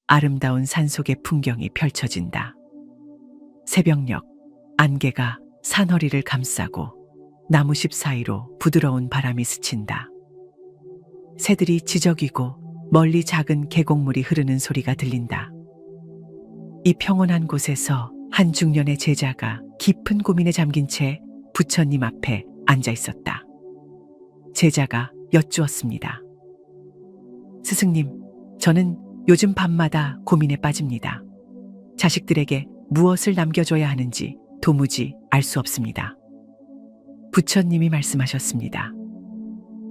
아름다운 산속의 풍경이 펼쳐진다. 새벽녘 안개가 산허리를 감싸고 나무십 사이로 부드러운 바람이 스친다. 새들이 지저귀고 멀리 작은 계곡물이 흐르는 소리가 들린다. 이 평온한 곳에서 한 중년의 제자가 깊은 고민에 잠긴 채 부처님 앞에 앉아 있었다. 제자가 여쭈었습니다. 스승님, 저는 요즘 밤마다 고민에 빠집니다. 자식들에게 무엇을 남겨줘야 하는지 도무지 알 수 없습니다. 부처님이 말씀하셨습니다.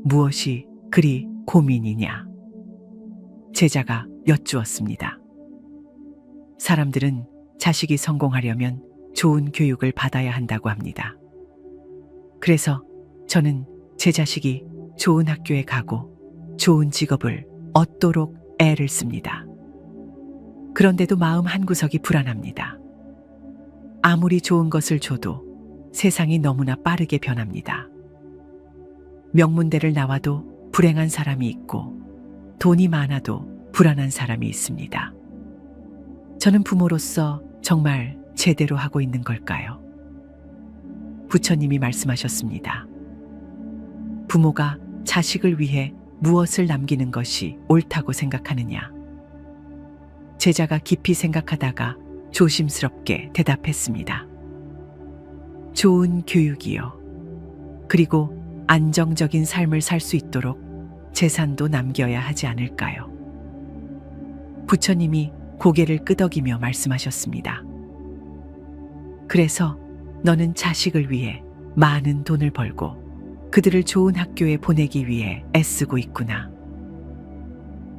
무엇이 그리 고민이냐? 제자가 여쭈었습니다. 사람들은 자식이 성공하려면 좋은 교육을 받아야 한다고 합니다. 그래서 저는 제 자식이 좋은 학교에 가고 좋은 직업을 얻도록 애를 씁니다. 그런데도 마음 한구석이 불안합니다. 아무리 좋은 것을 줘도 세상이 너무나 빠르게 변합니다. 명문대를 나와도 불행한 사람이 있고 돈이 많아도 불안한 사람이 있습니다. 저는 부모로서 정말 제대로 하고 있는 걸까요? 부처님이 말씀하셨습니다. 부모가 자식을 위해 무엇을 남기는 것이 옳다고 생각하느냐? 제자가 깊이 생각하다가 조심스럽게 대답했습니다. 좋은 교육이요. 그리고 안정적인 삶을 살 수 있도록 재산도 남겨야 하지 않을까요? 부처님이 고개를 끄덕이며 말씀하셨습니다. 그래서 너는 자식을 위해 많은 돈을 벌고 그들을 좋은 학교에 보내기 위해 애쓰고 있구나.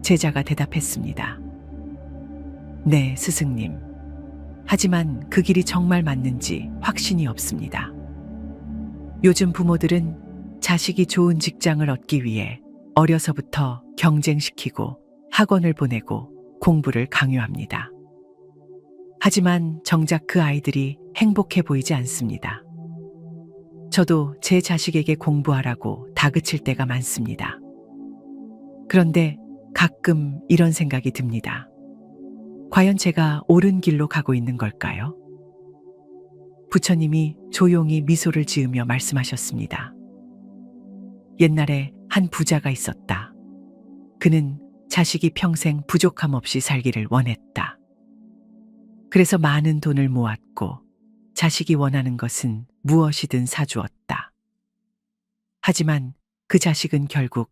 제자가 대답했습니다. 네, 스승님. 하지만 그 길이 정말 맞는지 확신이 없습니다. 요즘 부모들은 자식이 좋은 직장을 얻기 위해 어려서부터 경쟁시키고 학원을 보내고 공부를 강요합니다. 하지만 정작 그 아이들이 행복해 보이지 않습니다. 저도 제 자식에게 공부하라고 다그칠 때가 많습니다. 그런데 가끔 이런 생각이 듭니다. 과연 제가 옳은 길로 가고 있는 걸까요? 부처님이 조용히 미소를 지으며 말씀하셨습니다. 옛날에 한 부자가 있었다. 그는 자식이 평생 부족함 없이 살기를 원했다. 그래서 많은 돈을 모았고 자식이 원하는 것은 무엇이든 사주었다. 하지만 그 자식은 결국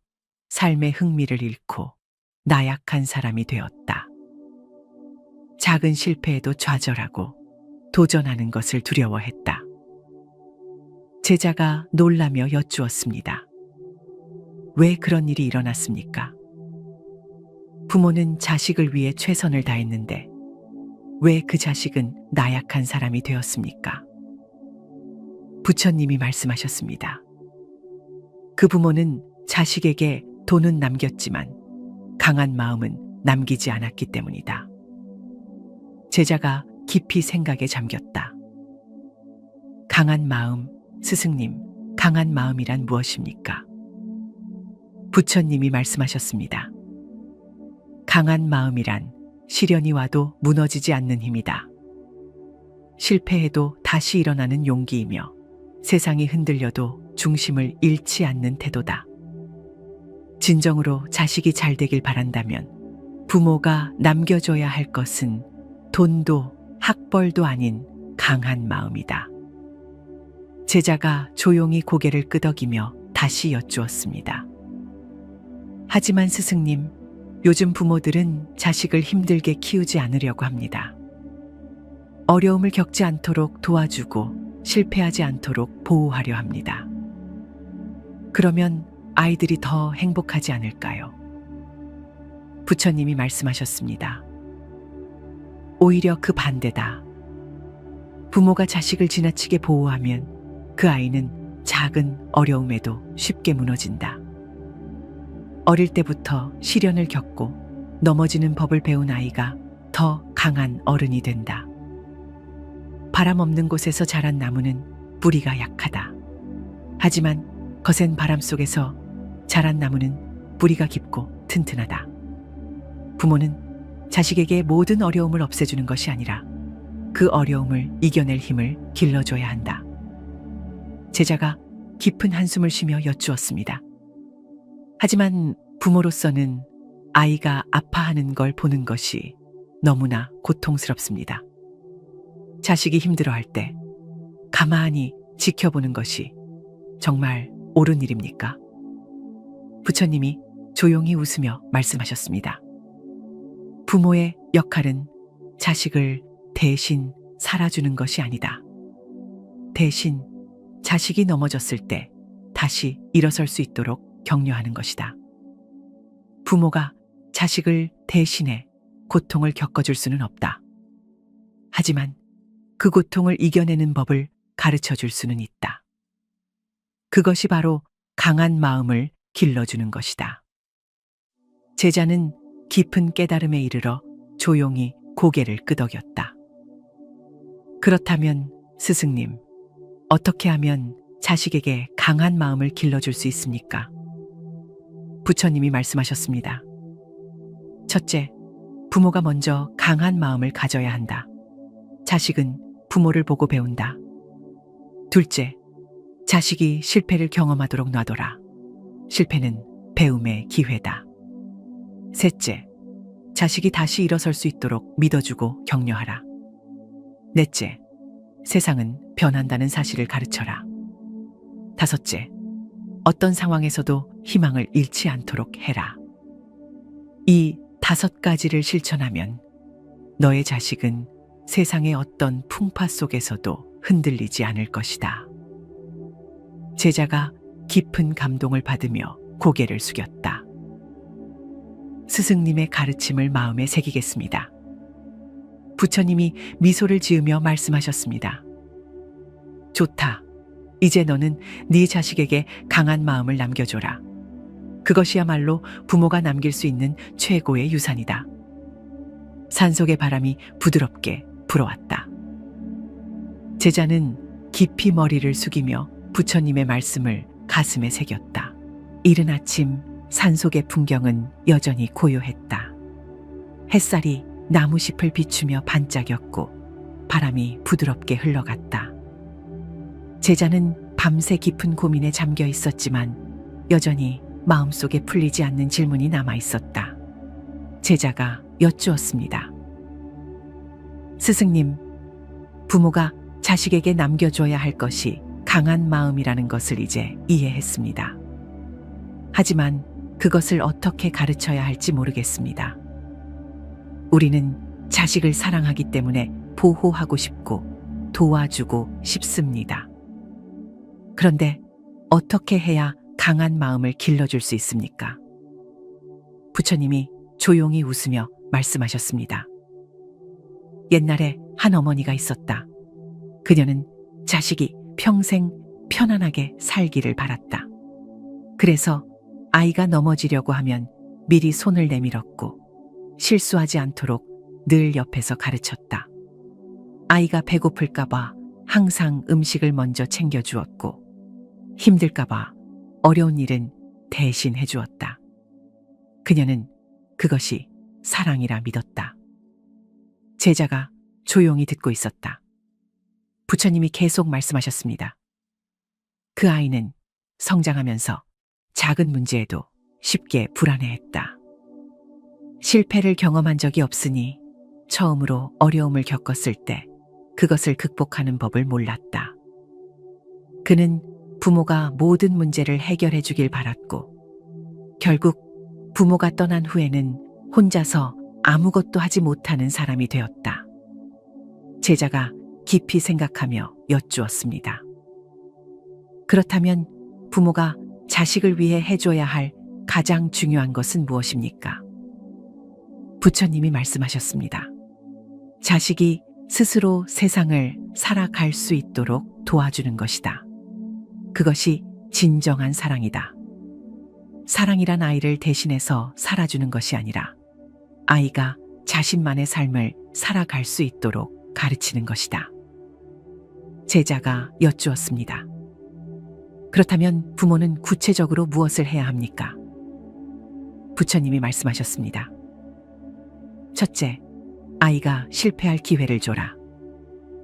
삶의 흥미를 잃고 나약한 사람이 되었다. 작은 실패에도 좌절하고 도전하는 것을 두려워했다. 제자가 놀라며 여쭈었습니다. 왜 그런 일이 일어났습니까? 부모는 자식을 위해 최선을 다했는데 왜 그 자식은 나약한 사람이 되었습니까? 부처님이 말씀하셨습니다. 그 부모는 자식에게 돈은 남겼지만 강한 마음은 남기지 않았기 때문이다. 제자가 깊이 생각에 잠겼다. 강한 마음, 스승님, 강한 마음이란 무엇입니까? 부처님이 말씀하셨습니다. 강한 마음이란 시련이 와도 무너지지 않는 힘이다. 실패해도 다시 일어나는 용기이며 세상이 흔들려도 중심을 잃지 않는 태도다. 진정으로 자식이 잘 되길 바란다면 부모가 남겨줘야 할 것은 돈도 학벌도 아닌 강한 마음이다. 제자가 조용히 고개를 끄덕이며 다시 여쭈었습니다. 하지만 스승님, 요즘 부모들은 자식을 힘들게 키우지 않으려고 합니다. 어려움을 겪지 않도록 도와주고 실패하지 않도록 보호하려 합니다. 그러면 아이들이 더 행복하지 않을까요? 부처님이 말씀하셨습니다. 오히려 그 반대다. 부모가 자식을 지나치게 보호하면 그 아이는 작은 어려움에도 쉽게 무너진다. 어릴 때부터 시련을 겪고 넘어지는 법을 배운 아이가 더 강한 어른이 된다. 바람 없는 곳에서 자란 나무는 뿌리가 약하다. 하지만 거센 바람 속에서 자란 나무는 뿌리가 깊고 튼튼하다. 부모는 자식에게 모든 어려움을 없애주는 것이 아니라 그 어려움을 이겨낼 힘을 길러줘야 한다. 제자가 깊은 한숨을 쉬며 여쭈었습니다. 하지만 부모로서는 아이가 아파하는 걸 보는 것이 너무나 고통스럽습니다. 자식이 힘들어할 때 가만히 지켜보는 것이 정말 옳은 일입니까? 부처님이 조용히 웃으며 말씀하셨습니다. 부모의 역할은 자식을 대신 살아주는 것이 아니다. 대신 자식이 넘어졌을 때 다시 일어설 수 있도록 격려하는 것이다. 부모가 자식을 대신해 고통을 겪어줄 수는 없다. 하지만 그 고통을 이겨내는 법을 가르쳐 줄 수는 있다. 그것이 바로 강한 마음을 길러주는 것이다. 제자는 깊은 깨달음에 이르러 조용히 고개를 끄덕였다. 그렇다면 스승님, 어떻게 하면 자식에게 강한 마음을 길러줄 수 있습니까? 부처님이 말씀하셨습니다. 첫째, 부모가 먼저 강한 마음을 가져야 한다. 자식은 부모를 보고 배운다. 둘째, 자식이 실패를 경험하도록 놔둬라. 실패는 배움의 기회다. 셋째, 자식이 다시 일어설 수 있도록 믿어주고 격려하라. 넷째, 세상은 변한다는 사실을 가르쳐라. 다섯째, 어떤 상황에서도 희망을 잃지 않도록 해라. 이 5가지를 실천하면 너의 자식은 세상의 어떤 풍파 속에서도 흔들리지 않을 것이다. 제자가 깊은 감동을 받으며 고개를 숙였다. 스승님의 가르침을 마음에 새기겠습니다. 부처님이 미소를 지으며 말씀하셨습니다. 좋다. 이제 너는 네 자식에게 강한 마음을 남겨줘라. 그것이야말로 부모가 남길 수 있는 최고의 유산이다. 산속의 바람이 부드럽게 불어왔다. 제자는 깊이 머리를 숙이며 부처님의 말씀을 가슴에 새겼다. 이른 아침 산속의 풍경은 여전히 고요했다. 햇살이 나무잎을 비추며 반짝였고 바람이 부드럽게 흘러갔다. 제자는 밤새 깊은 고민에 잠겨 있었지만 여전히 마음속에 풀리지 않는 질문이 남아 있었다. 제자가 여쭈었습니다. 스승님, 부모가 자식에게 남겨줘야 할 것이 강한 마음이라는 것을 이제 이해했습니다. 하지만 그것을 어떻게 가르쳐야 할지 모르겠습니다. 우리는 자식을 사랑하기 때문에 보호하고 싶고 도와주고 싶습니다. 그런데 어떻게 해야 강한 마음을 길러줄 수 있습니까? 부처님이 조용히 웃으며 말씀하셨습니다. 옛날에 한 어머니가 있었다. 그녀는 자식이 평생 편안하게 살기를 바랐다. 그래서 아이가 넘어지려고 하면 미리 손을 내밀었고 실수하지 않도록 늘 옆에서 가르쳤다. 아이가 배고플까봐 항상 음식을 먼저 챙겨주었고 힘들까봐 어려운 일은 대신 해주었다. 그녀는 그것이 사랑이라 믿었다. 제자가 조용히 듣고 있었다. 부처님이 계속 말씀하셨습니다. 그 아이는 성장하면서 작은 문제에도 쉽게 불안해했다. 실패를 경험한 적이 없으니 처음으로 어려움을 겪었을 때 그것을 극복하는 법을 몰랐다. 그는 부모가 모든 문제를 해결해 주길 바랐고 결국 부모가 떠난 후에는 혼자서 아무것도 하지 못하는 사람이 되었다. 제자가 깊이 생각하며 여쭈었습니다. 그렇다면 부모가 자식을 위해 해줘야 할 가장 중요한 것은 무엇입니까? 부처님이 말씀하셨습니다. 자식이 스스로 세상을 살아갈 수 있도록 도와주는 것이다. 그것이 진정한 사랑이다. 사랑이란 아이를 대신해서 살아주는 것이 아니라 아이가 자신만의 삶을 살아갈 수 있도록 가르치는 것이다. 제자가 여쭈었습니다. 그렇다면 부모는 구체적으로 무엇을 해야 합니까? 부처님이 말씀하셨습니다. 첫째, 아이가 실패할 기회를 줘라.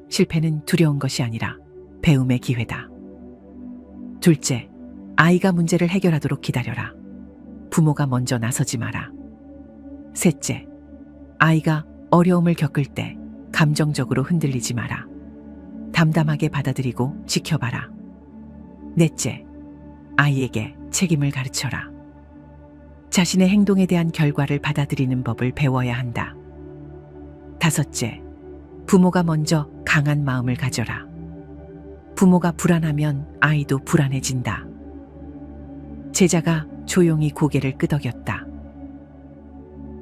실패는 두려운 것이 아니라 배움의 기회다. 둘째, 아이가 문제를 해결하도록 기다려라. 부모가 먼저 나서지 마라. 셋째, 아이가 어려움을 겪을 때 감정적으로 흔들리지 마라. 담담하게 받아들이고 지켜봐라. 넷째, 아이에게 책임을 가르쳐라. 자신의 행동에 대한 결과를 받아들이는 법을 배워야 한다. 다섯째, 부모가 먼저 강한 마음을 가져라. 부모가 불안하면 아이도 불안해진다. 제자가 조용히 고개를 끄덕였다.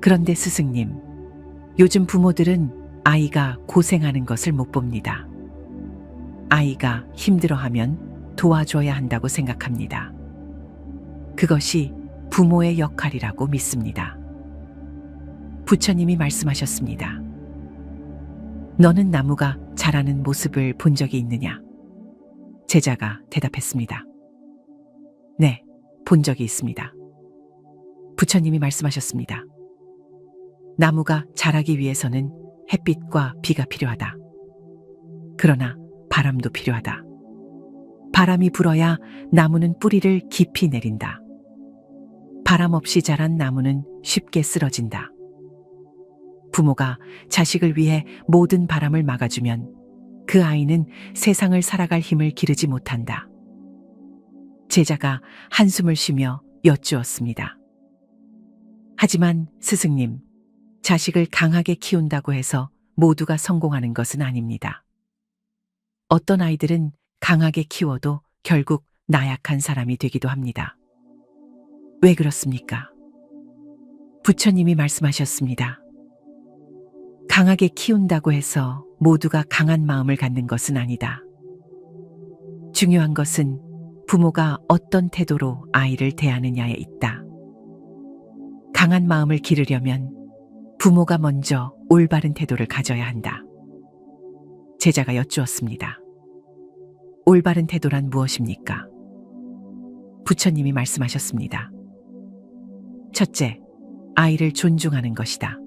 그런데 스승님, 요즘 부모들은 아이가 고생하는 것을 못 봅니다. 아이가 힘들어하면 도와줘야 한다고 생각합니다. 그것이 부모의 역할이라고 믿습니다. 부처님이 말씀하셨습니다. 너는 나무가 자라는 모습을 본 적이 있느냐? 제자가 대답했습니다. 네, 본 적이 있습니다. 부처님이 말씀하셨습니다. 나무가 자라기 위해서는 햇빛과 비가 필요하다. 그러나 바람도 필요하다. 바람이 불어야 나무는 뿌리를 깊이 내린다. 바람 없이 자란 나무는 쉽게 쓰러진다. 부모가 자식을 위해 모든 바람을 막아주면 그 아이는 세상을 살아갈 힘을 기르지 못한다. 제자가 한숨을 쉬며 여쭈었습니다. 하지만 스승님, 자식을 강하게 키운다고 해서 모두가 성공하는 것은 아닙니다. 어떤 아이들은 강하게 키워도 결국 나약한 사람이 되기도 합니다. 왜 그렇습니까? 부처님이 말씀하셨습니다. 강하게 키운다고 해서 모두가 강한 마음을 갖는 것은 아니다. 중요한 것은 부모가 어떤 태도로 아이를 대하느냐에 있다. 강한 마음을 기르려면 부모가 먼저 올바른 태도를 가져야 한다. 제자가 여쭈었습니다. 올바른 태도란 무엇입니까? 부처님이 말씀하셨습니다. 첫째, 아이를 존중하는 것이다.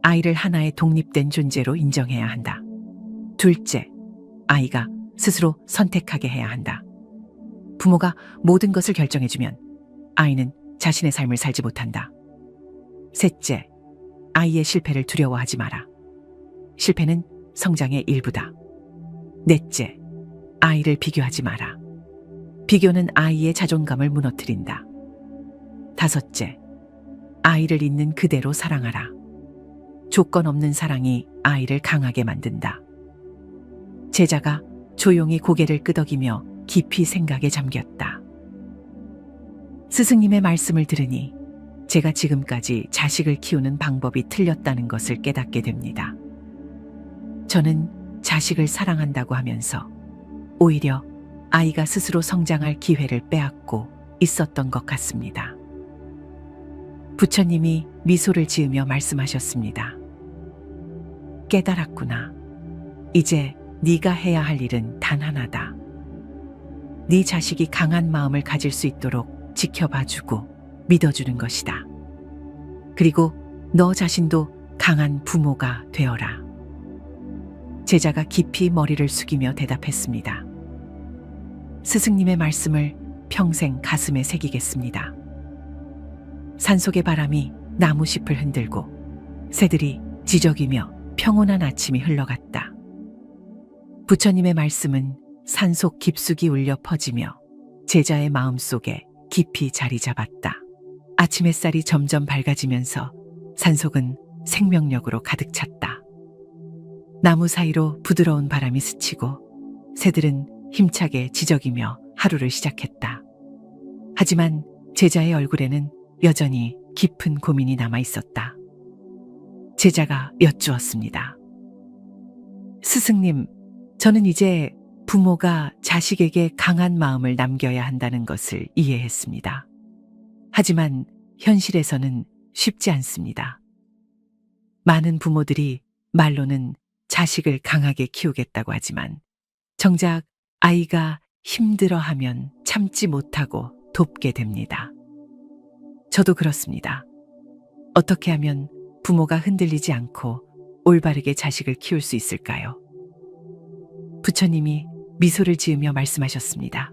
아이를 하나의 독립된 존재로 인정해야 한다. 둘째, 아이가 스스로 선택하게 해야 한다. 부모가 모든 것을 결정해주면 아이는 자신의 삶을 살지 못한다. 셋째, 아이의 실패를 두려워하지 마라. 실패는 성장의 일부다. 넷째, 아이를 비교하지 마라. 비교는 아이의 자존감을 무너뜨린다. 다섯째, 아이를 있는 그대로 사랑하라. 조건 없는 사랑이 아이를 강하게 만든다. 제자가 조용히 고개를 끄덕이며 깊이 생각에 잠겼다. 스승님의 말씀을 들으니 제가 지금까지 자식을 키우는 방법이 틀렸다는 것을 깨닫게 됩니다. 저는 자식을 사랑한다고 하면서 오히려 아이가 스스로 성장할 기회를 빼앗고 있었던 것 같습니다. 부처님이 미소를 지으며 말씀하셨습니다. 깨달았구나. 이제 네가 해야 할 일은 단 하나다. 네 자식이 강한 마음을 가질 수 있도록 지켜봐주고 믿어주는 것이다. 그리고 너 자신도 강한 부모가 되어라. 제자가 깊이 머리를 숙이며 대답했습니다. 스승님의 말씀을 평생 가슴에 새기겠습니다. 산속의 바람이 나무잎을 흔들고 새들이 지저귀며 평온한 아침이 흘러갔다. 부처님의 말씀은 산속 깊숙이 울려 퍼지며 제자의 마음속에 깊이 자리 잡았다. 아침 햇살이 점점 밝아지면서 산속은 생명력으로 가득 찼다. 나무 사이로 부드러운 바람이 스치고 새들은 힘차게 지저귀며 하루를 시작했다. 하지만 제자의 얼굴에는 여전히 깊은 고민이 남아 있었다. 제자가 여쭈었습니다. 스승님, 저는 이제 부모가 자식에게 강한 마음을 남겨야 한다는 것을 이해했습니다. 하지만 현실에서는 쉽지 않습니다. 많은 부모들이 말로는 자식을 강하게 키우겠다고 하지만 정작 아이가 힘들어하면 참지 못하고 돕게 됩니다. 저도 그렇습니다. 어떻게 하면 부모가 흔들리지 않고 올바르게 자식을 키울 수 있을까요? 부처님이 미소를 지으며 말씀하셨습니다.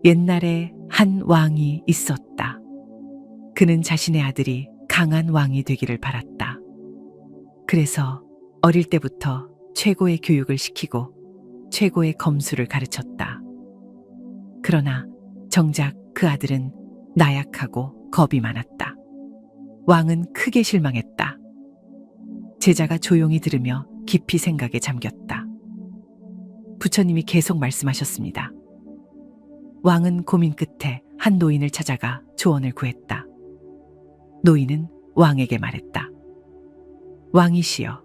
옛날에 한 왕이 있었다. 그는 자신의 아들이 강한 왕이 되기를 바랐다. 그래서 어릴 때부터 최고의 교육을 시키고 최고의 검수를 가르쳤다. 그러나 정작 그 아들은 나약하고 겁이 많았다. 왕은 크게 실망했다. 제자가 조용히 들으며 깊이 생각에 잠겼다. 부처님이 계속 말씀하셨습니다. 왕은 고민 끝에 한 노인을 찾아가 조언을 구했다. 노인은 왕에게 말했다. 왕이시여,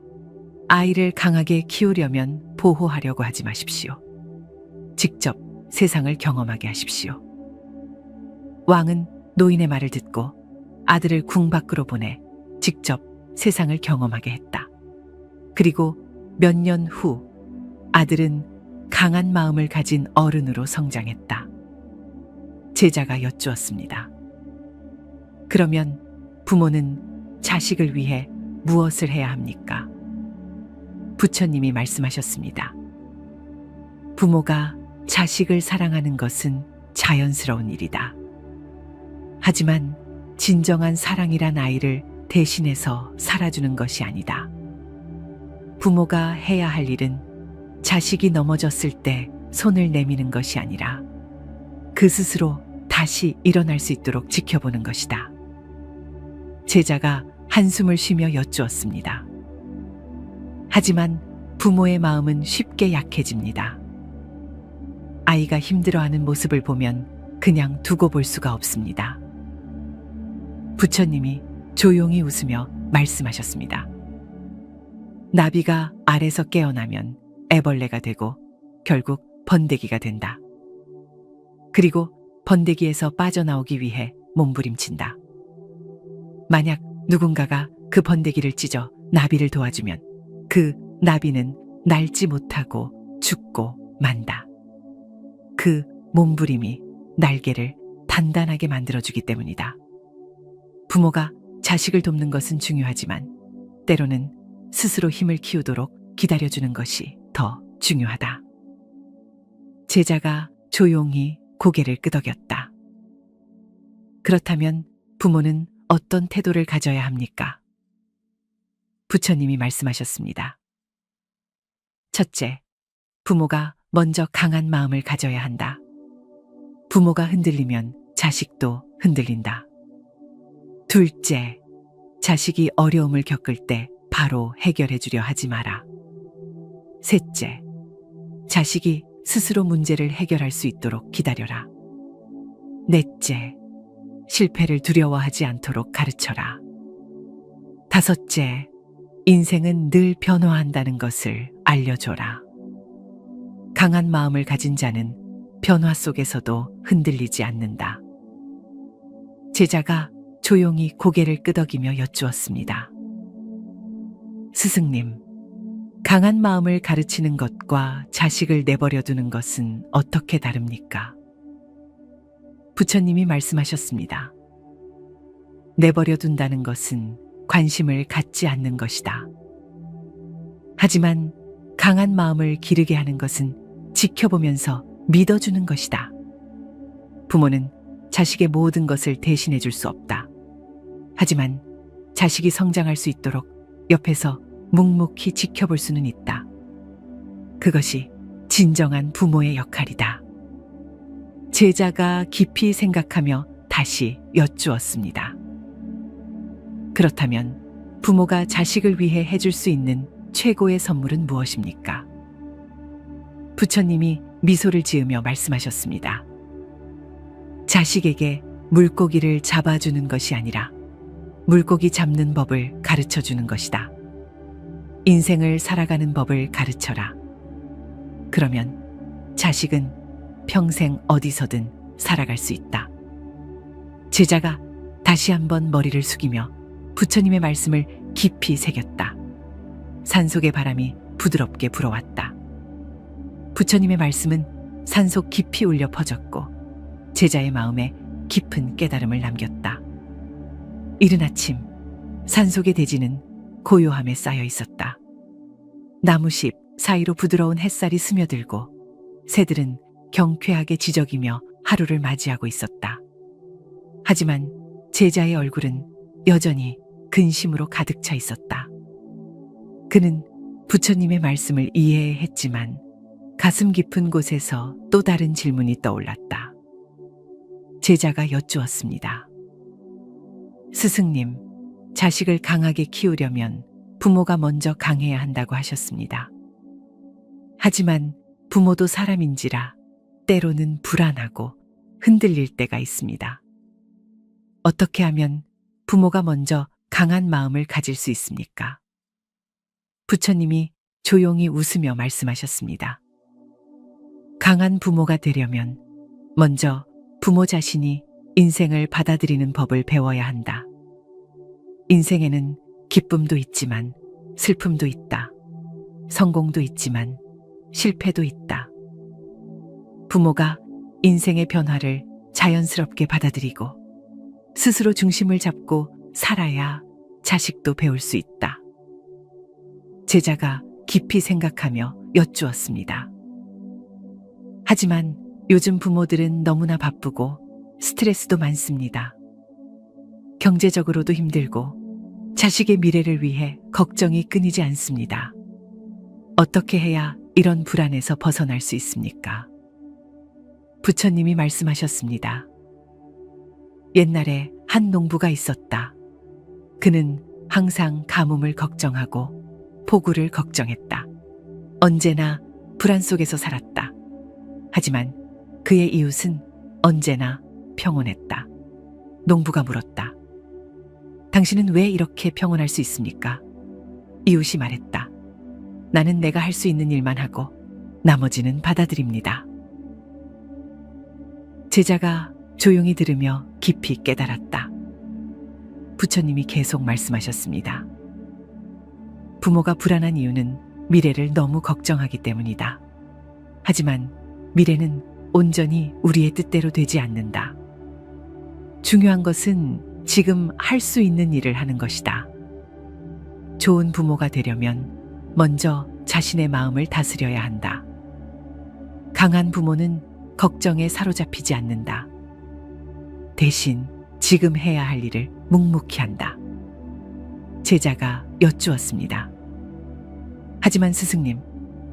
아이를 강하게 키우려면 보호하려고 하지 마십시오. 직접 세상을 경험하게 하십시오. 왕은 노인의 말을 듣고 아들을 궁 밖으로 보내 직접 세상을 경험하게 했다. 그리고 몇 년 후 아들은 강한 마음을 가진 어른으로 성장했다. 제자가 여쭈었습니다. 그러면 부모는 자식을 위해 무엇을 해야 합니까? 부처님이 말씀하셨습니다. 부모가 자식을 사랑하는 것은 자연스러운 일이다. 하지만 진정한 사랑이란 아이를 대신해서 살아주는 것이 아니다. 부모가 해야 할 일은 자식이 넘어졌을 때 손을 내미는 것이 아니라 그 스스로 다시 일어날 수 있도록 지켜보는 것이다. 제자가 한숨을 쉬며 여쭈었습니다. 하지만 부모의 마음은 쉽게 약해집니다. 아이가 힘들어하는 모습을 보면 그냥 두고 볼 수가 없습니다. 부처님이 조용히 웃으며 말씀하셨습니다. 나비가 알에서 깨어나면 애벌레가 되고 결국 번데기가 된다. 그리고 번데기에서 빠져나오기 위해 몸부림친다. 만약 누군가가 그 번데기를 찢어 나비를 도와주면 그 나비는 날지 못하고 죽고 만다. 그 몸부림이 날개를 단단하게 만들어주기 때문이다. 부모가 자식을 돕는 것은 중요하지만 때로는 스스로 힘을 키우도록 기다려주는 것이 더 중요하다. 제자가 조용히 고개를 끄덕였다. 그렇다면 부모는 어떤 태도를 가져야 합니까? 부처님이 말씀하셨습니다. 첫째, 부모가 먼저 강한 마음을 가져야 한다. 부모가 흔들리면 자식도 흔들린다. 둘째, 자식이 어려움을 겪을 때 바로 해결해 주려 하지 마라. 셋째, 자식이 스스로 문제를 해결할 수 있도록 기다려라. 넷째, 실패를 두려워하지 않도록 가르쳐라. 다섯째, 인생은 늘 변화한다는 것을 알려줘라. 강한 마음을 가진 자는 변화 속에서도 흔들리지 않는다. 제자가 조용히 고개를 끄덕이며 여쭈었습니다. 스승님, 강한 마음을 가르치는 것과 자식을 내버려 두는 것은 어떻게 다릅니까? 부처님이 말씀하셨습니다. 내버려 둔다는 것은 관심을 갖지 않는 것이다. 하지만 강한 마음을 기르게 하는 것은 지켜보면서 믿어주는 것이다. 부모는 자식의 모든 것을 대신해 줄 수 없다. 하지만 자식이 성장할 수 있도록 옆에서 묵묵히 지켜볼 수는 있다. 그것이 진정한 부모의 역할이다. 제자가 깊이 생각하며 다시 여쭈었습니다. 그렇다면 부모가 자식을 위해 해줄 수 있는 최고의 선물은 무엇입니까? 부처님이 미소를 지으며 말씀하셨습니다. 자식에게 물고기를 잡아주는 것이 아니라 물고기 잡는 법을 가르쳐 주는 것이다. 인생을 살아가는 법을 가르쳐라. 그러면 자식은 평생 어디서든 살아갈 수 있다. 제자가 다시 한번 머리를 숙이며 부처님의 말씀을 깊이 새겼다. 산속의 바람이 부드럽게 불어왔다. 부처님의 말씀은 산속 깊이 울려 퍼졌고 제자의 마음에 깊은 깨달음을 남겼다. 이른 아침 산속의 대지는 고요함에 쌓여 있었다. 나무십 사이로 부드러운 햇살이 스며들고 새들은 경쾌하게 지저귀며 하루를 맞이하고 있었다. 하지만 제자의 얼굴은 여전히 근심으로 가득 차 있었다. 그는 부처님의 말씀을 이해했지만 가슴 깊은 곳에서 또 다른 질문이 떠올랐다. 제자가 여쭈었습니다. 스승님, 자식을 강하게 키우려면 부모가 먼저 강해야 한다고 하셨습니다. 하지만 부모도 사람인지라 때로는 불안하고 흔들릴 때가 있습니다. 어떻게 하면 부모가 먼저 강한 마음을 가질 수 있습니까? 부처님이 조용히 웃으며 말씀하셨습니다. 강한 부모가 되려면 먼저 부모 자신이 인생을 받아들이는 법을 배워야 한다. 인생에는 기쁨도 있지만 슬픔도 있다. 성공도 있지만 실패도 있다. 부모가 인생의 변화를 자연스럽게 받아들이고 스스로 중심을 잡고 살아야 자식도 배울 수 있다. 제자가 깊이 생각하며 여쭈었습니다. 하지만 요즘 부모들은 너무나 바쁘고 스트레스도 많습니다. 경제적으로도 힘들고 자식의 미래를 위해 걱정이 끊이지 않습니다. 어떻게 해야 이런 불안에서 벗어날 수 있습니까? 부처님이 말씀하셨습니다. 옛날에 한 농부가 있었다. 그는 항상 가뭄을 걱정하고 폭우를 걱정했다. 언제나 불안 속에서 살았다. 하지만 그의 이웃은 언제나 평온했다. 농부가 물었다. 당신은 왜 이렇게 평온할 수 있습니까? 이웃이 말했다. 나는 내가 할 수 있는 일만 하고 나머지는 받아들입니다. 제자가 조용히 들으며 깊이 깨달았다. 부처님이 계속 말씀하셨습니다. 부모가 불안한 이유는 미래를 너무 걱정하기 때문이다. 하지만 미래는 온전히 우리의 뜻대로 되지 않는다. 중요한 것은 지금 할 수 있는 일을 하는 것이다. 좋은 부모가 되려면 먼저 자신의 마음을 다스려야 한다. 강한 부모는 걱정에 사로잡히지 않는다. 대신 지금 해야 할 일을 묵묵히 한다. 제자가 여쭈었습니다. 하지만 스승님,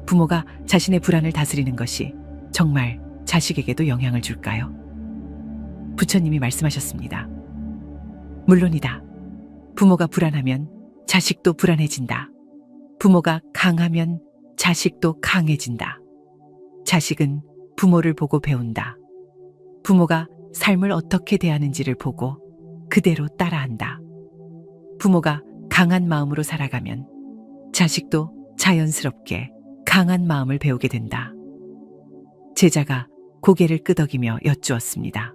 부모가 자신의 불안을 다스리는 것이 정말 자식에게도 영향을 줄까요? 부처님이 말씀하셨습니다. 물론이다. 부모가 불안하면 자식도 불안해진다. 부모가 강하면 자식도 강해진다. 자식은 부모를 보고 배운다. 부모가 삶을 어떻게 대하는지를 보고 그대로 따라한다. 부모가 강한 마음으로 살아가면 자식도 자연스럽게 강한 마음을 배우게 된다. 제자가 고개를 끄덕이며 여쭈었습니다.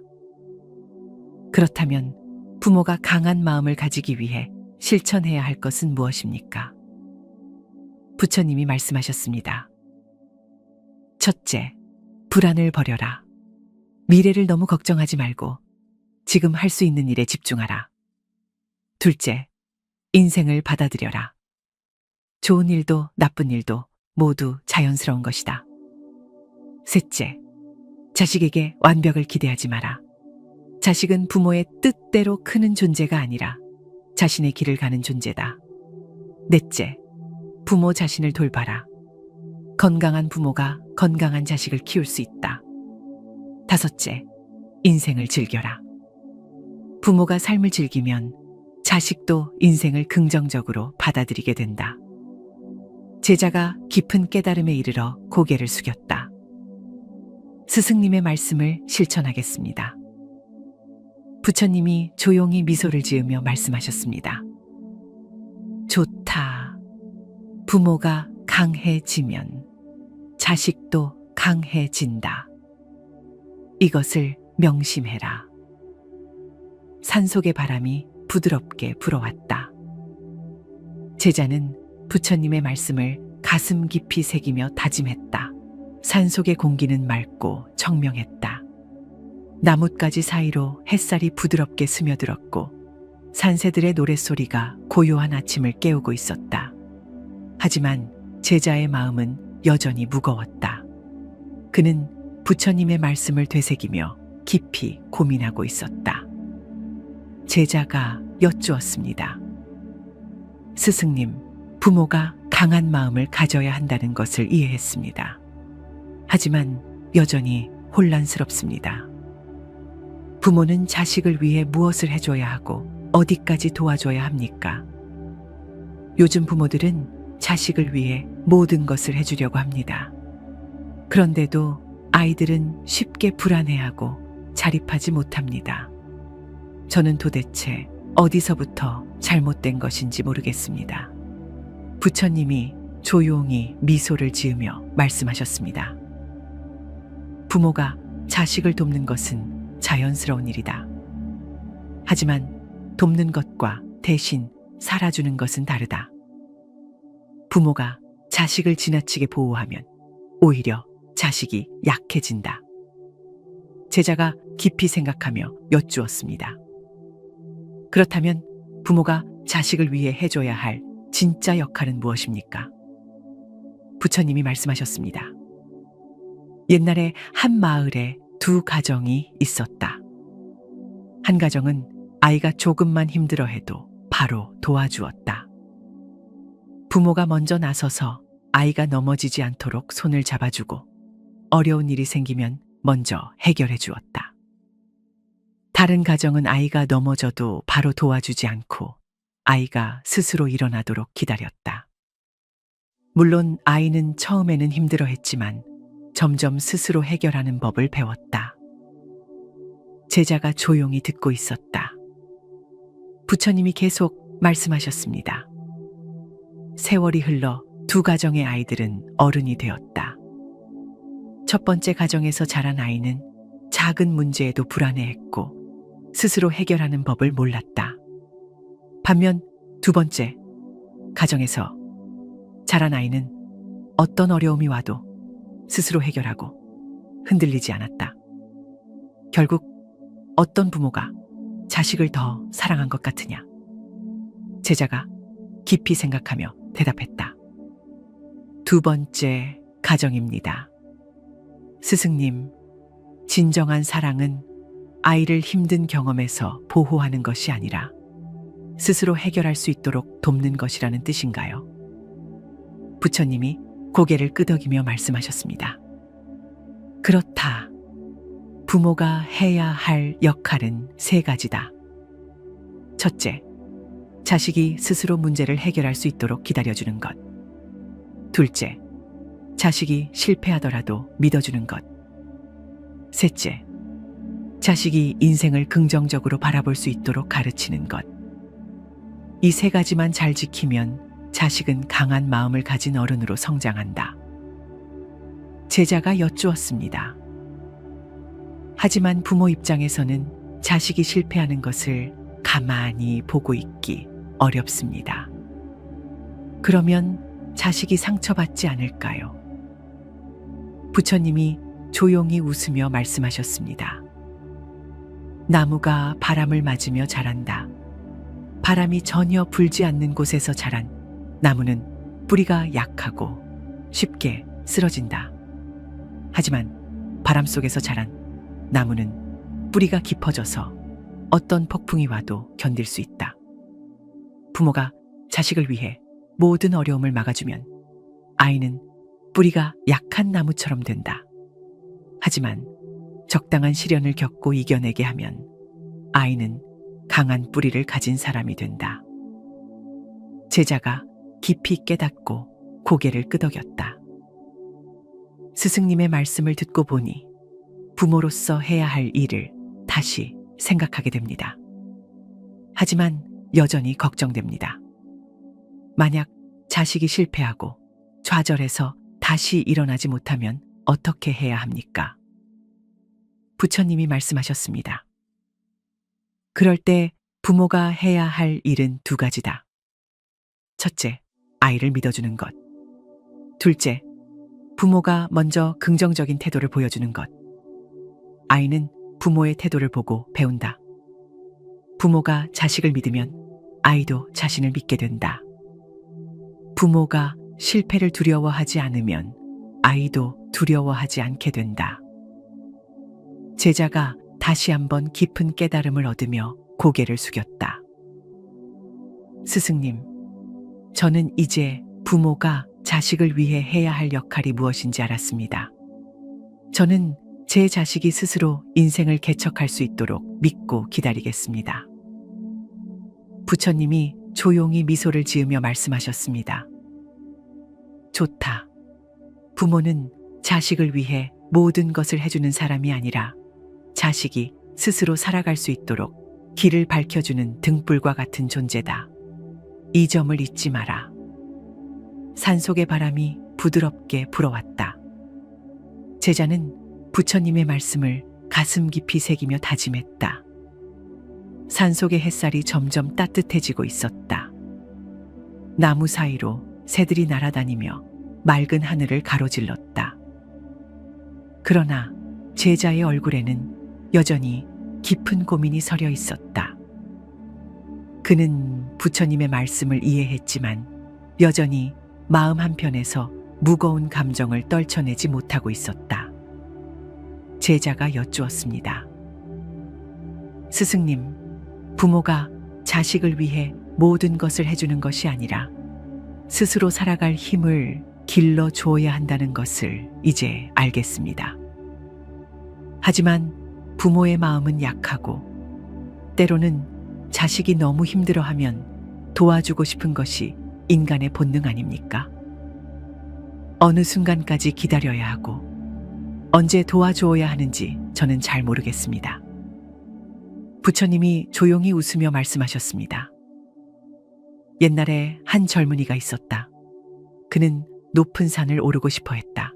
그렇다면 부모가 강한 마음을 가지기 위해 실천해야 할 것은 무엇입니까? 부처님이 말씀하셨습니다. 첫째, 불안을 버려라. 미래를 너무 걱정하지 말고 지금 할 수 있는 일에 집중하라. 둘째, 인생을 받아들여라. 좋은 일도 나쁜 일도 모두 자연스러운 것이다. 셋째, 자식에게 완벽을 기대하지 마라. 자식은 부모의 뜻대로 크는 존재가 아니라 자신의 길을 가는 존재다. 넷째, 부모 자신을 돌봐라. 건강한 부모가 건강한 자식을 키울 수 있다. 다섯째, 인생을 즐겨라. 부모가 삶을 즐기면 자식도 인생을 긍정적으로 받아들이게 된다. 제자가 깊은 깨달음에 이르러 고개를 숙였다. 스승님의 말씀을 실천하겠습니다. 부처님이 조용히 미소를 지으며 말씀하셨습니다. 좋다. 부모가 강해지면 자식도 강해진다. 이것을 명심해라. 산속의 바람이 부드럽게 불어왔다. 제자는 부처님의 말씀을 가슴 깊이 새기며 다짐했다. 산속의 공기는 맑고 청명했다. 나뭇가지 사이로 햇살이 부드럽게 스며들었고 산새들의 노랫소리가 고요한 아침을 깨우고 있었다. 하지만 제자의 마음은 여전히 무거웠다. 그는 부처님의 말씀을 되새기며 깊이 고민하고 있었다. 제자가 여쭈었습니다. 스승님, 부모가 강한 마음을 가져야 한다는 것을 이해했습니다. 하지만 여전히 혼란스럽습니다. 부모는 자식을 위해 무엇을 해줘야 하고 어디까지 도와줘야 합니까? 요즘 부모들은 자식을 위해 모든 것을 해주려고 합니다. 그런데도 아이들은 쉽게 불안해하고 자립하지 못합니다. 저는 도대체 어디서부터 잘못된 것인지 모르겠습니다. 부처님이 조용히 미소를 지으며 말씀하셨습니다. 부모가 자식을 돕는 것은 자연스러운 일이다. 하지만 돕는 것과 대신 살아주는 것은 다르다. 부모가 자식을 지나치게 보호하면 오히려 자식이 약해진다. 제자가 깊이 생각하며 여쭈었습니다. 그렇다면 부모가 자식을 위해 해줘야 할 진짜 역할은 무엇입니까? 부처님이 말씀하셨습니다. 옛날에 한 마을에 두 가정이 있었다. 한 가정은 아이가 조금만 힘들어해도 바로 도와주었다. 부모가 먼저 나서서 아이가 넘어지지 않도록 손을 잡아주고 어려운 일이 생기면 먼저 해결해 주었다. 다른 가정은 아이가 넘어져도 바로 도와주지 않고 아이가 스스로 일어나도록 기다렸다. 물론 아이는 처음에는 힘들어했지만 점점 스스로 해결하는 법을 배웠다. 제자가 조용히 듣고 있었다. 부처님이 계속 말씀하셨습니다. 세월이 흘러 두 가정의 아이들은 어른이 되었다. 첫 번째 가정에서 자란 아이는 작은 문제에도 불안해했고 스스로 해결하는 법을 몰랐다. 반면 두 번째 가정에서 자란 아이는 어떤 어려움이 와도 스스로 해결하고 흔들리지 않았다. 결국 어떤 부모가 자식을 더 사랑한 것 같으냐? 제자가 깊이 생각하며 대답했다. 두 번째 가정입니다. 스승님, 진정한 사랑은 아이를 힘든 경험에서 보호하는 것이 아니라 스스로 해결할 수 있도록 돕는 것이라는 뜻인가요? 부처님이 고개를 끄덕이며 말씀하셨습니다. 그렇다. 부모가 해야 할 역할은 세 가지다. 첫째, 자식이 스스로 문제를 해결할 수 있도록 기다려주는 것. 둘째, 자식이 실패하더라도 믿어주는 것. 셋째, 자식이 인생을 긍정적으로 바라볼 수 있도록 가르치는 것. 이 세 가지만 잘 지키면 자식은 강한 마음을 가진 어른으로 성장한다. 제자가 여쭈었습니다. 하지만 부모 입장에서는 자식이 실패하는 것을 가만히 보고 있기 어렵습니다. 그러면 자식이 상처받지 않을까요? 부처님이 조용히 웃으며 말씀하셨습니다. 나무가 바람을 맞으며 자란다. 바람이 전혀 불지 않는 곳에서 자란 나무는 뿌리가 약하고 쉽게 쓰러진다. 하지만 바람 속에서 자란 나무는 뿌리가 깊어져서 어떤 폭풍이 와도 견딜 수 있다. 부모가 자식을 위해 모든 어려움을 막아주면 아이는 뿌리가 약한 나무처럼 된다. 하지만 적당한 시련을 겪고 이겨내게 하면 아이는 강한 뿌리를 가진 사람이 된다. 제자가 깊이 깨닫고 고개를 끄덕였다. 스승님의 말씀을 듣고 보니 부모로서 해야 할 일을 다시 생각하게 됩니다. 하지만 여전히 걱정됩니다. 만약 자식이 실패하고 좌절해서 다시 일어나지 못하면 어떻게 해야 합니까? 부처님이 말씀하셨습니다. 그럴 때 부모가 해야 할 일은 두 가지다. 첫째, 아이를 믿어주는 것. 둘째, 부모가 먼저 긍정적인 태도를 보여주는 것. 아이는 부모의 태도를 보고 배운다. 부모가 자식을 믿으면 아이도 자신을 믿게 된다. 부모가 실패를 두려워하지 않으면 아이도 두려워하지 않게 된다. 제자가 다시 한번 깊은 깨달음을 얻으며 고개를 숙였다. 스승님, 저는 이제 부모가 자식을 위해 해야 할 역할이 무엇인지 알았습니다. 저는 제 자식이 스스로 인생을 개척할 수 있도록 믿고 기다리겠습니다. 부처님이 조용히 미소를 지으며 말씀하셨습니다. 좋다. 부모는 자식을 위해 모든 것을 해주는 사람이 아니라 자식이 스스로 살아갈 수 있도록 길을 밝혀주는 등불과 같은 존재다. 이 점을 잊지 마라. 산속의 바람이 부드럽게 불어왔다. 제자는 부처님의 말씀을 가슴 깊이 새기며 다짐했다. 산속의 햇살이 점점 따뜻해지고 있었다. 나무 사이로 새들이 날아다니며 맑은 하늘을 가로질렀다. 그러나 제자의 얼굴에는 여전히 깊은 고민이 서려 있었다. 그는 부처님의 말씀을 이해했지만 여전히 마음 한편에서 무거운 감정을 떨쳐내지 못하고 있었다. 제자가 여쭈었습니다. 스승님, 부모가 자식을 위해 모든 것을 해주는 것이 아니라 스스로 살아갈 힘을 길러 주어야 한다는 것을 이제 알겠습니다. 하지만 부모의 마음은 약하고 때로는 자식이 너무 힘들어하면 도와주고 싶은 것이 인간의 본능 아닙니까? 어느 순간까지 기다려야 하고 언제 도와주어야 하는지 저는 잘 모르겠습니다. 부처님이 조용히 웃으며 말씀하셨습니다. 옛날에 한 젊은이가 있었다. 그는 높은 산을 오르고 싶어 했다.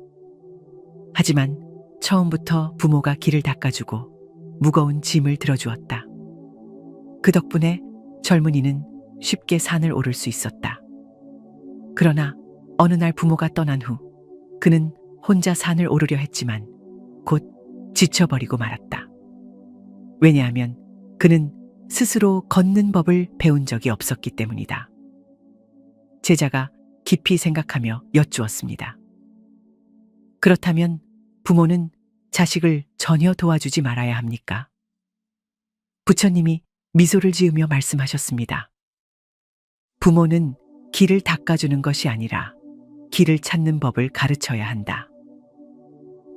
하지만 처음부터 부모가 길을 닦아주고 무거운 짐을 들어주었다. 그 덕분에 젊은이는 쉽게 산을 오를 수 있었다. 그러나 어느 날 부모가 떠난 후 그는 혼자 산을 오르려 했지만 곧 지쳐버리고 말았다. 왜냐하면 그는 스스로 걷는 법을 배운 적이 없었기 때문이다. 제자가 깊이 생각하며 여쭈었습니다. 그렇다면 부모는 자식을 전혀 도와주지 말아야 합니까? 부처님이 미소를 지으며 말씀하셨습니다. 부모는 길을 닦아주는 것이 아니라 길을 찾는 법을 가르쳐야 한다.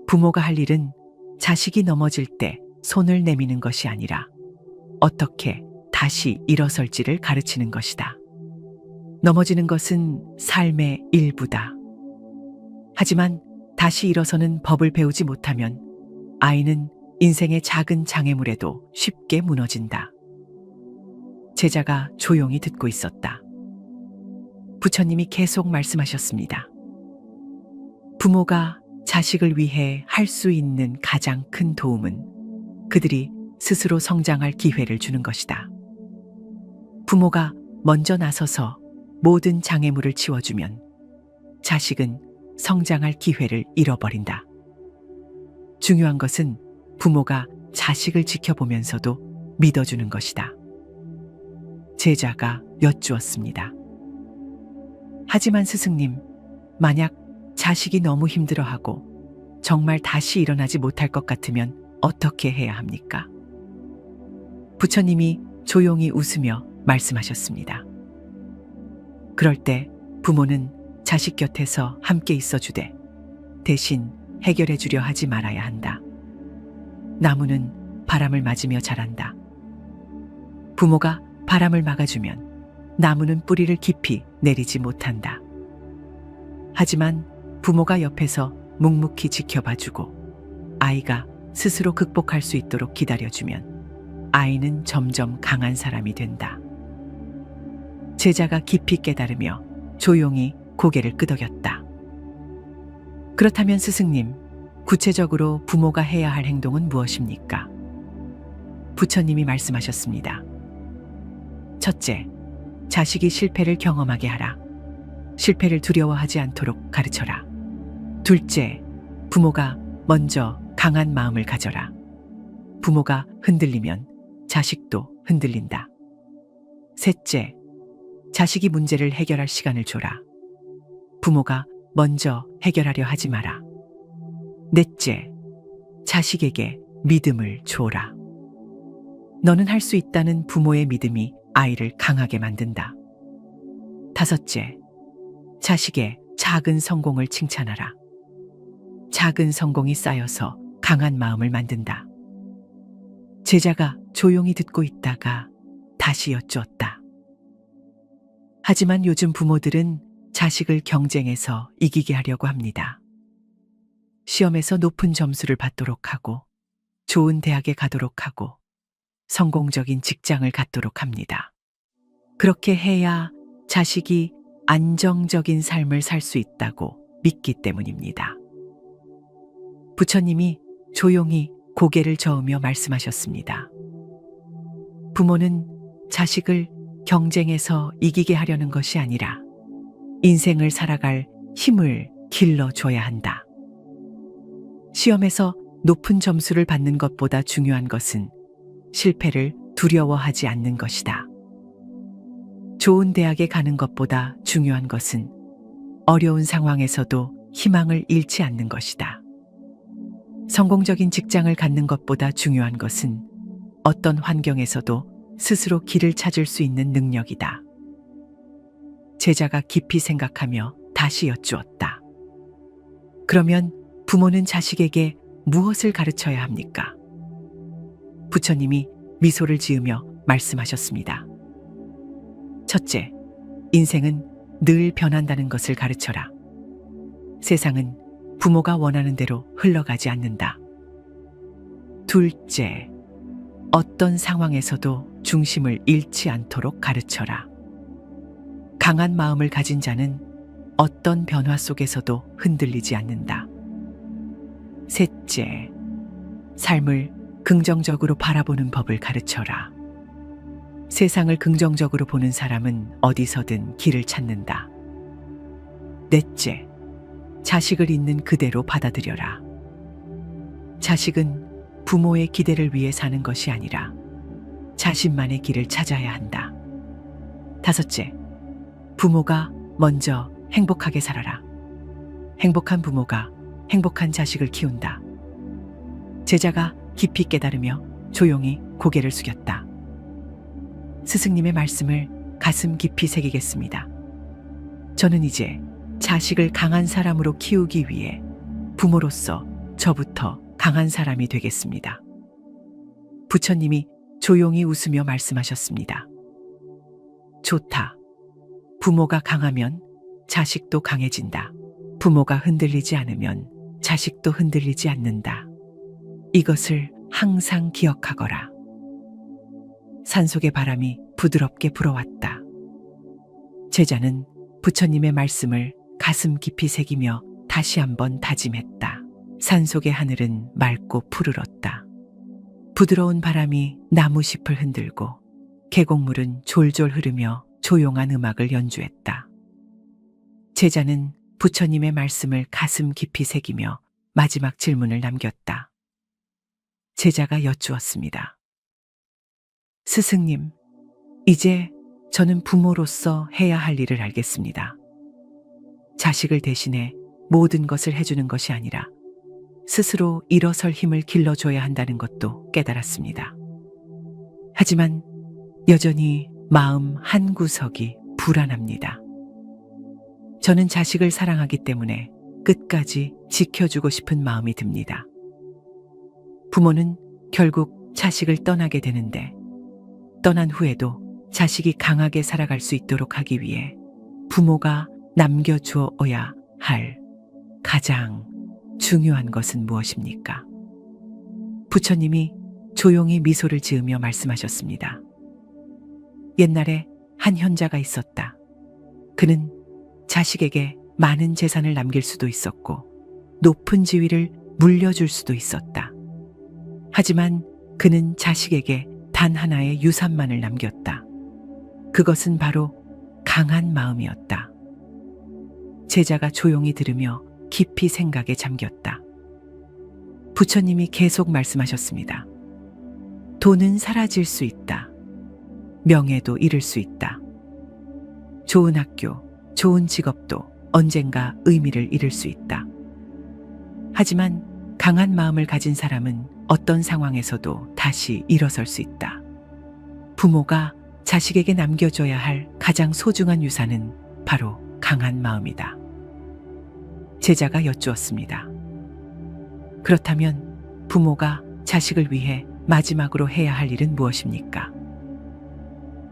부모가 할 일은 자식이 넘어질 때 손을 내미는 것이 아니라 어떻게 다시 일어설지를 가르치는 것이다. 넘어지는 것은 삶의 일부다. 하지만 다시 일어서는 법을 배우지 못하면 아이는 인생의 작은 장애물에도 쉽게 무너진다. 제자가 조용히 듣고 있었다. 부처님이 계속 말씀하셨습니다. 부모가 자식을 위해 할 수 있는 가장 큰 도움은 그들이 스스로 성장할 기회를 주는 것이다. 부모가 먼저 나서서 모든 장애물을 치워주면 자식은 성장할 기회를 잃어버린다. 중요한 것은 부모가 자식을 지켜보면서도 믿어주는 것이다. 제자가 여쭈었습니다. 하지만 스승님, 만약 자식이 너무 힘들어하고 정말 다시 일어나지 못할 것 같으면 어떻게 해야 합니까? 부처님이 조용히 웃으며 말씀하셨습니다. 그럴 때 부모는 자식 곁에서 함께 있어주되 대신 해결해 주려 하지 말아야 한다. 나무는 바람을 맞으며 자란다. 부모가 바람을 막아주면 나무는 뿌리를 깊이 내리지 못한다. 하지만 부모가 옆에서 묵묵히 지켜봐주고 아이가 스스로 극복할 수 있도록 기다려주면 아이는 점점 강한 사람이 된다. 제자가 깊이 깨달으며 조용히 고개를 끄덕였다. 그렇다면 스승님, 구체적으로 부모가 해야 할 행동은 무엇입니까? 부처님이 말씀하셨습니다. 첫째, 자식이 실패를 경험하게 하라. 실패를 두려워하지 않도록 가르쳐라. 둘째, 부모가 먼저 강한 마음을 가져라. 부모가 흔들리면 자식도 흔들린다. 셋째, 자식이 문제를 해결할 시간을 줘라. 부모가 먼저 해결하려 하지 마라. 넷째, 자식에게 믿음을 줘라. 너는 할 수 있다는 부모의 믿음이 아이를 강하게 만든다. 다섯째, 자식의 작은 성공을 칭찬하라. 작은 성공이 쌓여서 강한 마음을 만든다. 제자가 조용히 듣고 있다가 다시 여쭈었다. 하지만 요즘 부모들은 자식을 경쟁에서 이기게 하려고 합니다. 시험에서 높은 점수를 받도록 하고, 좋은 대학에 가도록 하고, 성공적인 직장을 갖도록 합니다. 그렇게 해야 자식이 안정적인 삶을 살 수 있다고 믿기 때문입니다. 부처님이 조용히 고개를 저으며 말씀하셨습니다. 부모는 자식을 경쟁에서 이기게 하려는 것이 아니라 인생을 살아갈 힘을 길러줘야 한다. 시험에서 높은 점수를 받는 것보다 중요한 것은 실패를 두려워하지 않는 것이다. 좋은 대학에 가는 것보다 중요한 것은 어려운 상황에서도 희망을 잃지 않는 것이다. 성공적인 직장을 갖는 것보다 중요한 것은 어떤 환경에서도 스스로 길을 찾을 수 있는 능력이다. 제자가 깊이 생각하며 다시 여쭈었다. 그러면 부모는 자식에게 무엇을 가르쳐야 합니까? 부처님이 미소를 지으며 말씀하셨습니다. 첫째, 인생은 늘 변한다는 것을 가르쳐라. 세상은 부모가 원하는 대로 흘러가지 않는다. 둘째, 어떤 상황에서도 중심을 잃지 않도록 가르쳐라. 강한 마음을 가진 자는 어떤 변화 속에서도 흔들리지 않는다. 셋째, 삶을 긍정적으로 바라보는 법을 가르쳐라. 세상을 긍정적으로 보는 사람은 어디서든 길을 찾는다. 넷째, 자식을 있는 그대로 받아들여라. 자식은 부모의 기대를 위해 사는 것이 아니라 자신만의 길을 찾아야 한다. 다섯째, 부모가 먼저 행복하게 살아라. 행복한 부모가 행복한 자식을 키운다. 제자가 깊이 깨달으며 조용히 고개를 숙였다. 스승님의 말씀을 가슴 깊이 새기겠습니다. 저는 이제 자식을 강한 사람으로 키우기 위해 부모로서 저부터 강한 사람이 되겠습니다. 부처님이 조용히 웃으며 말씀하셨습니다. 좋다. 부모가 강하면 자식도 강해진다. 부모가 흔들리지 않으면 자식도 흔들리지 않는다. 이것을 항상 기억하거라. 산속의 바람이 부드럽게 불어왔다. 제자는 부처님의 말씀을 가슴 깊이 새기며 다시 한번 다짐했다. 산속의 하늘은 맑고 푸르렀다. 부드러운 바람이 나무잎을 흔들고 계곡물은 졸졸 흐르며 조용한 음악을 연주했다. 제자는 부처님의 말씀을 가슴 깊이 새기며 마지막 질문을 남겼다. 제자가 여쭈었습니다. 스승님, 이제 저는 부모로서 해야 할 일을 알겠습니다. 자식을 대신해 모든 것을 해주는 것이 아니라 스스로 일어설 힘을 길러줘야 한다는 것도 깨달았습니다. 하지만 여전히 마음 한구석이 불안합니다. 저는 자식을 사랑하기 때문에 끝까지 지켜주고 싶은 마음이 듭니다. 부모는 결국 자식을 떠나게 되는데 떠난 후에도 자식이 강하게 살아갈 수 있도록 하기 위해 부모가 남겨주어야 할 가장 중요한 것은 무엇입니까? 부처님이 조용히 미소를 지으며 말씀하셨습니다. 옛날에 한 현자가 있었다. 그는 자식에게 많은 재산을 남길 수도 있었고 높은 지위를 물려줄 수도 있었다. 하지만 그는 자식에게 단 하나의 유산만을 남겼다. 그것은 바로 강한 마음이었다. 제자가 조용히 들으며 깊이 생각에 잠겼다. 부처님이 계속 말씀하셨습니다. 돈은 사라질 수 있다. 명예도 잃을 수 있다. 좋은 학교, 좋은 직업도 언젠가 의미를 잃을 수 있다. 하지만 강한 마음을 가진 사람은 어떤 상황에서도 다시 일어설 수 있다. 부모가 자식에게 남겨줘야 할 가장 소중한 유산은 바로 강한 마음이다. 제자가 여쭈었습니다. 그렇다면 부모가 자식을 위해 마지막으로 해야 할 일은 무엇입니까?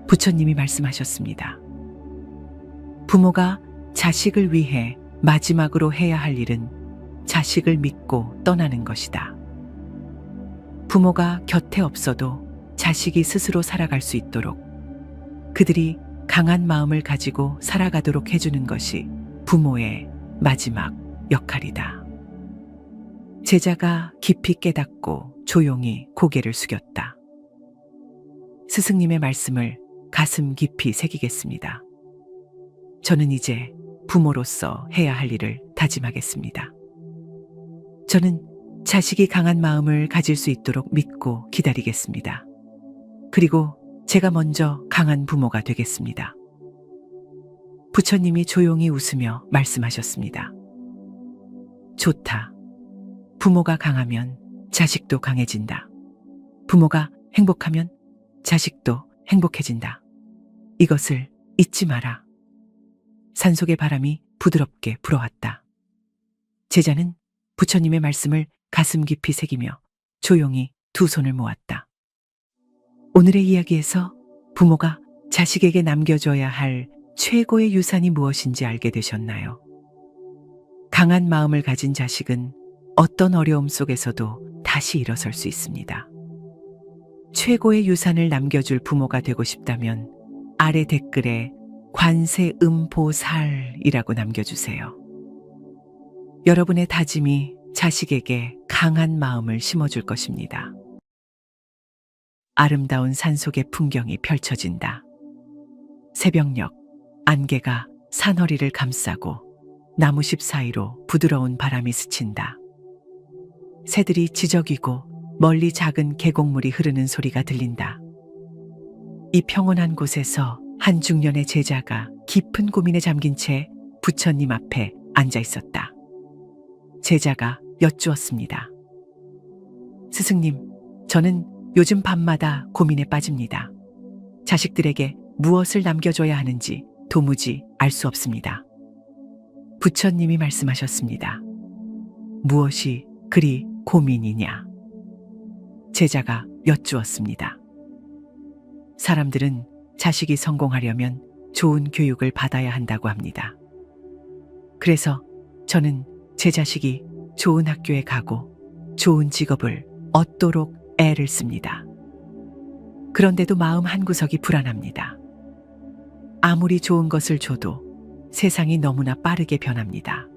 부처님이 말씀하셨습니다. 부모가 자식을 위해 마지막으로 해야 할 일은 자식을 믿고 떠나는 것이다. 부모가 곁에 없어도 자식이 스스로 살아갈 수 있도록 그들이 강한 마음을 가지고 살아가도록 해주는 것이 부모의 마지막 역할이다. 제자가 깊이 깨닫고 조용히 고개를 숙였다. 스승님의 말씀을 가슴 깊이 새기겠습니다. 저는 이제 부모로서 해야 할 일을 다짐하겠습니다. 저는 자식이 강한 마음을 가질 수 있도록 믿고 기다리겠습니다. 그리고 제가 먼저 강한 부모가 되겠습니다. 부처님이 조용히 웃으며 말씀하셨습니다. 좋다. 부모가 강하면 자식도 강해진다. 부모가 행복하면 자식도 행복해진다. 이것을 잊지 마라. 산속의 바람이 부드럽게 불어왔다. 제자는 부처님의 말씀을 가슴 깊이 새기며 조용히 두 손을 모았다. 오늘의 이야기에서 부모가 자식에게 남겨줘야 할 최고의 유산이 무엇인지 알게 되셨나요? 강한 마음을 가진 자식은 어떤 어려움 속에서도 다시 일어설 수 있습니다. 최고의 유산을 남겨줄 부모가 되고 싶다면 아래 댓글에 관세음보살이라고 남겨주세요. 여러분의 다짐이 자식에게 강한 마음을 심어줄 것입니다. 아름다운 산속의 풍경이 펼쳐진다. 새벽녘 안개가 산허리를 감싸고 나무십 사이로 부드러운 바람이 스친다. 새들이 지저귀고 멀리 작은 계곡물이 흐르는 소리가 들린다. 이 평온한 곳에서 한 중년의 제자가 깊은 고민에 잠긴 채 부처님 앞에 앉아 있었다. 제자가 여쭈었습니다. 스승님, 저는 요즘 밤마다 고민에 빠집니다. 자식들에게 무엇을 남겨줘야 하는지 도무지 알 수 없습니다. 부처님이 말씀하셨습니다. 무엇이 그리 고민이냐? 제자가 여쭈었습니다. 사람들은 자식이 성공하려면 좋은 교육을 받아야 한다고 합니다. 그래서 저는 제 자식이 좋은 학교에 가고 좋은 직업을 얻도록 애를 씁니다. 그런데도 마음 한구석이 불안합니다. 아무리 좋은 것을 줘도 세상이 너무나 빠르게 변합니다.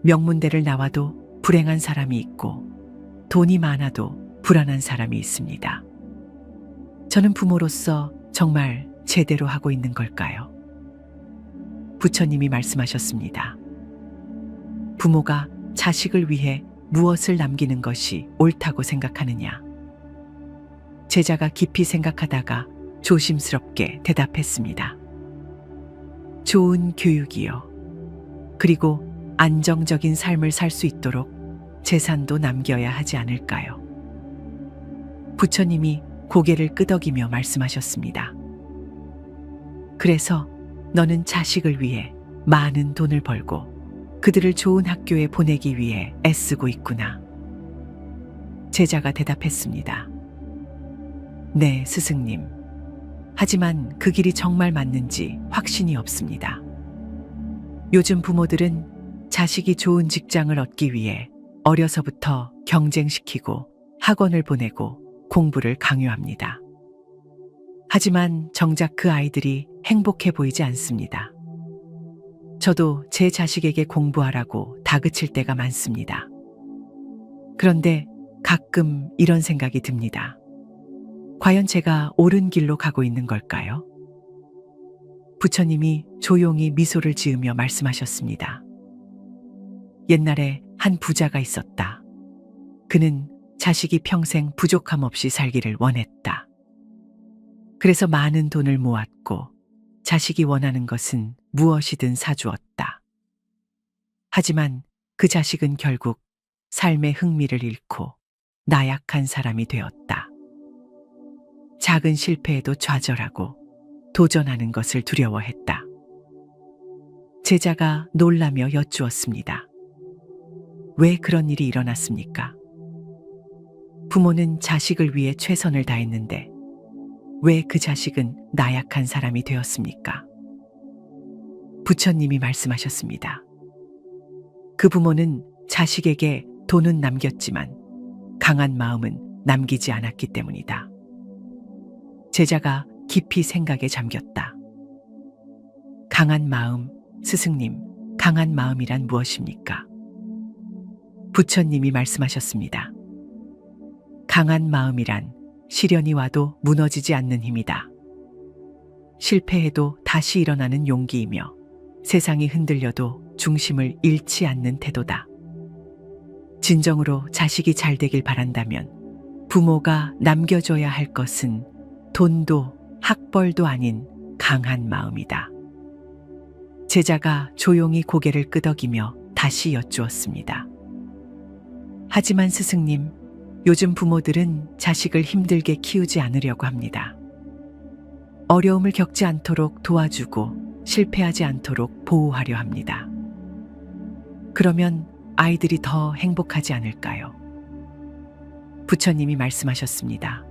명문대를 나와도 불행한 사람이 있고 돈이 많아도 불안한 사람이 있습니다. 저는 부모로서 정말 제대로 하고 있는 걸까요? 부처님이 말씀하셨습니다. 부모가 자식을 위해 무엇을 남기는 것이 옳다고 생각하느냐? 제자가 깊이 생각하다가 조심스럽게 대답했습니다. 좋은 교육이요. 그리고 안정적인 삶을 살 수 있도록 재산도 남겨야 하지 않을까요? 부처님이 고개를 끄덕이며 말씀하셨습니다. 그래서 너는 자식을 위해 많은 돈을 벌고 그들을 좋은 학교에 보내기 위해 애쓰고 있구나. 제자가 대답했습니다. 네, 스승님. 하지만 그 길이 정말 맞는지 확신이 없습니다. 요즘 부모들은 자식이 좋은 직장을 얻기 위해 어려서부터 경쟁시키고 학원을 보내고 공부를 강요합니다. 하지만 정작 그 아이들이 행복해 보이지 않습니다. 저도 제 자식에게 공부하라고 다그칠 때가 많습니다. 그런데 가끔 이런 생각이 듭니다. 과연 제가 옳은 길로 가고 있는 걸까요? 부처님이 조용히 미소를 지으며 말씀하셨습니다. 옛날에 한 부자가 있었다. 그는 자식이 평생 부족함 없이 살기를 원했다. 그래서 많은 돈을 모았고 자식이 원하는 것은 무엇이든 사주었다. 하지만 그 자식은 결국 삶의 흥미를 잃고 나약한 사람이 되었다. 작은 실패에도 좌절하고 도전하는 것을 두려워했다. 제자가 놀라며 여쭈었습니다. 왜 그런 일이 일어났습니까? 부모는 자식을 위해 최선을 다했는데 왜 그 자식은 나약한 사람이 되었습니까? 부처님이 말씀하셨습니다. 그 부모는 자식에게 돈은 남겼지만 강한 마음은 남기지 않았기 때문이다. 제자가 깊이 생각에 잠겼다. 강한 마음, 스승님, 강한 마음이란 무엇입니까? 부처님이 말씀하셨습니다. 강한 마음이란 시련이 와도 무너지지 않는 힘이다. 실패해도 다시 일어나는 용기이며 세상이 흔들려도 중심을 잃지 않는 태도다. 진정으로 자식이 잘 되길 바란다면 부모가 남겨줘야 할 것은 돈도 학벌도 아닌 강한 마음이다. 제자가 조용히 고개를 끄덕이며 다시 여쭈었습니다. 하지만 스승님, 요즘 부모들은 자식을 힘들게 키우지 않으려고 합니다. 어려움을 겪지 않도록 도와주고 실패하지 않도록 보호하려 합니다. 그러면 아이들이 더 행복하지 않을까요? 부처님이 말씀하셨습니다.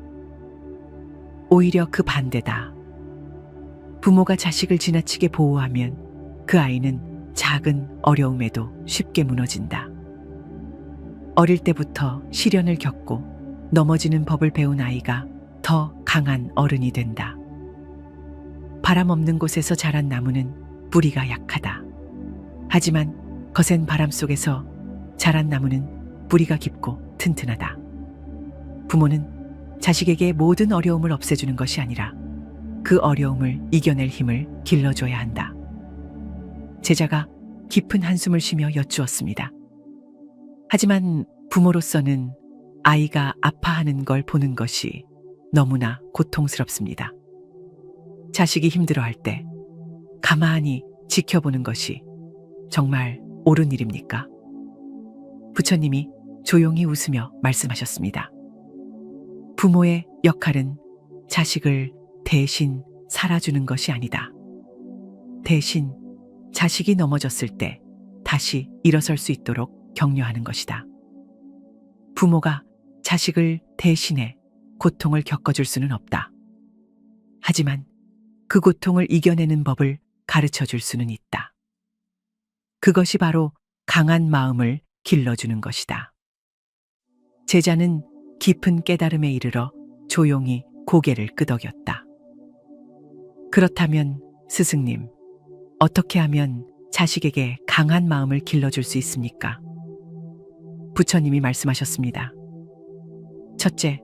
오히려 그 반대다. 부모가 자식을 지나치게 보호하면 그 아이는 작은 어려움에도 쉽게 무너진다. 어릴 때부터 시련을 겪고 넘어지는 법을 배운 아이가 더 강한 어른이 된다. 바람 없는 곳에서 자란 나무는 뿌리가 약하다. 하지만 거센 바람 속에서 자란 나무는 뿌리가 깊고 튼튼하다. 부모는 자식에게 모든 어려움을 없애주는 것이 아니라 그 어려움을 이겨낼 힘을 길러줘야 한다. 제자가 깊은 한숨을 쉬며 여쭈었습니다. 하지만 부모로서는 아이가 아파하는 걸 보는 것이 너무나 고통스럽습니다. 자식이 힘들어할 때 가만히 지켜보는 것이 정말 옳은 일입니까? 부처님이 조용히 웃으며 말씀하셨습니다. 부모의 역할은 자식을 대신 살아주는 것이 아니다. 대신 자식이 넘어졌을 때 다시 일어설 수 있도록 격려하는 것이다. 부모가 자식을 대신해 고통을 겪어줄 수는 없다. 하지만 그 고통을 이겨내는 법을 가르쳐 줄 수는 있다. 그것이 바로 강한 마음을 길러주는 것이다. 제자는 깊은 깨달음에 이르러 조용히 고개를 끄덕였다. 그렇다면 스승님, 어떻게 하면 자식에게 강한 마음을 길러줄 수 있습니까? 부처님이 말씀하셨습니다. 첫째,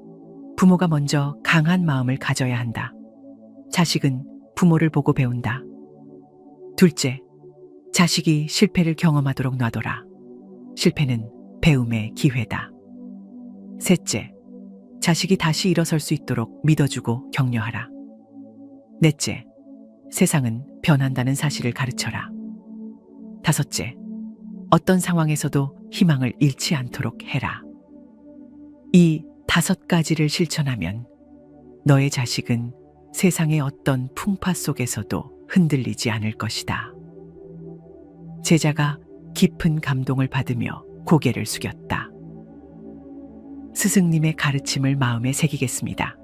부모가 먼저 강한 마음을 가져야 한다. 자식은 부모를 보고 배운다. 둘째, 자식이 실패를 경험하도록 놔둬라. 실패는 배움의 기회다. 셋째, 자식이 다시 일어설 수 있도록 믿어주고 격려하라. 넷째, 세상은 변한다는 사실을 가르쳐라. 다섯째, 어떤 상황에서도 희망을 잃지 않도록 해라. 이 5가지를 실천하면 너의 자식은 세상의 어떤 풍파 속에서도 흔들리지 않을 것이다. 제자가 깊은 감동을 받으며 고개를 숙였다. 스승님의 가르침을 마음에 새기겠습니다.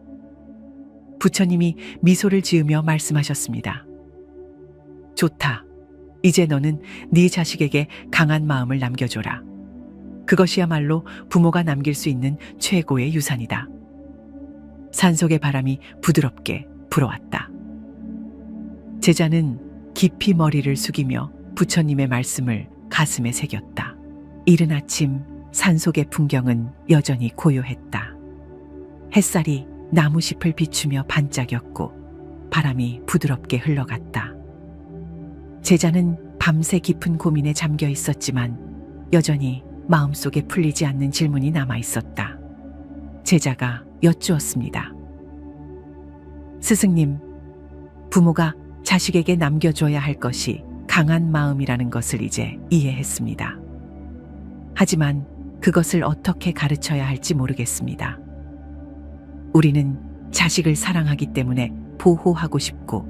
부처님이 미소를 지으며 말씀하셨습니다. 좋다. 이제 너는 네 자식에게 강한 마음을 남겨줘라. 그것이야말로 부모가 남길 수 있는 최고의 유산이다. 산속의 바람이 부드럽게 불어왔다. 제자는 깊이 머리를 숙이며 부처님의 말씀을 가슴에 새겼다. 이른 아침 산속의 풍경은 여전히 고요했다. 햇살이 나무잎을 비추며 반짝였고 바람이 부드럽게 흘러갔다. 제자는 밤새 깊은 고민에 잠겨 있었지만 여전히 마음속에 풀리지 않는 질문이 남아 있었다. 제자가 여쭈었습니다. 스승님, 부모가 자식에게 남겨줘야 할 것이 강한 마음이라는 것을 이제 이해했습니다. 하지만 그것을 어떻게 가르쳐야 할지 모르겠습니다. 우리는 자식을 사랑하기 때문에 보호하고 싶고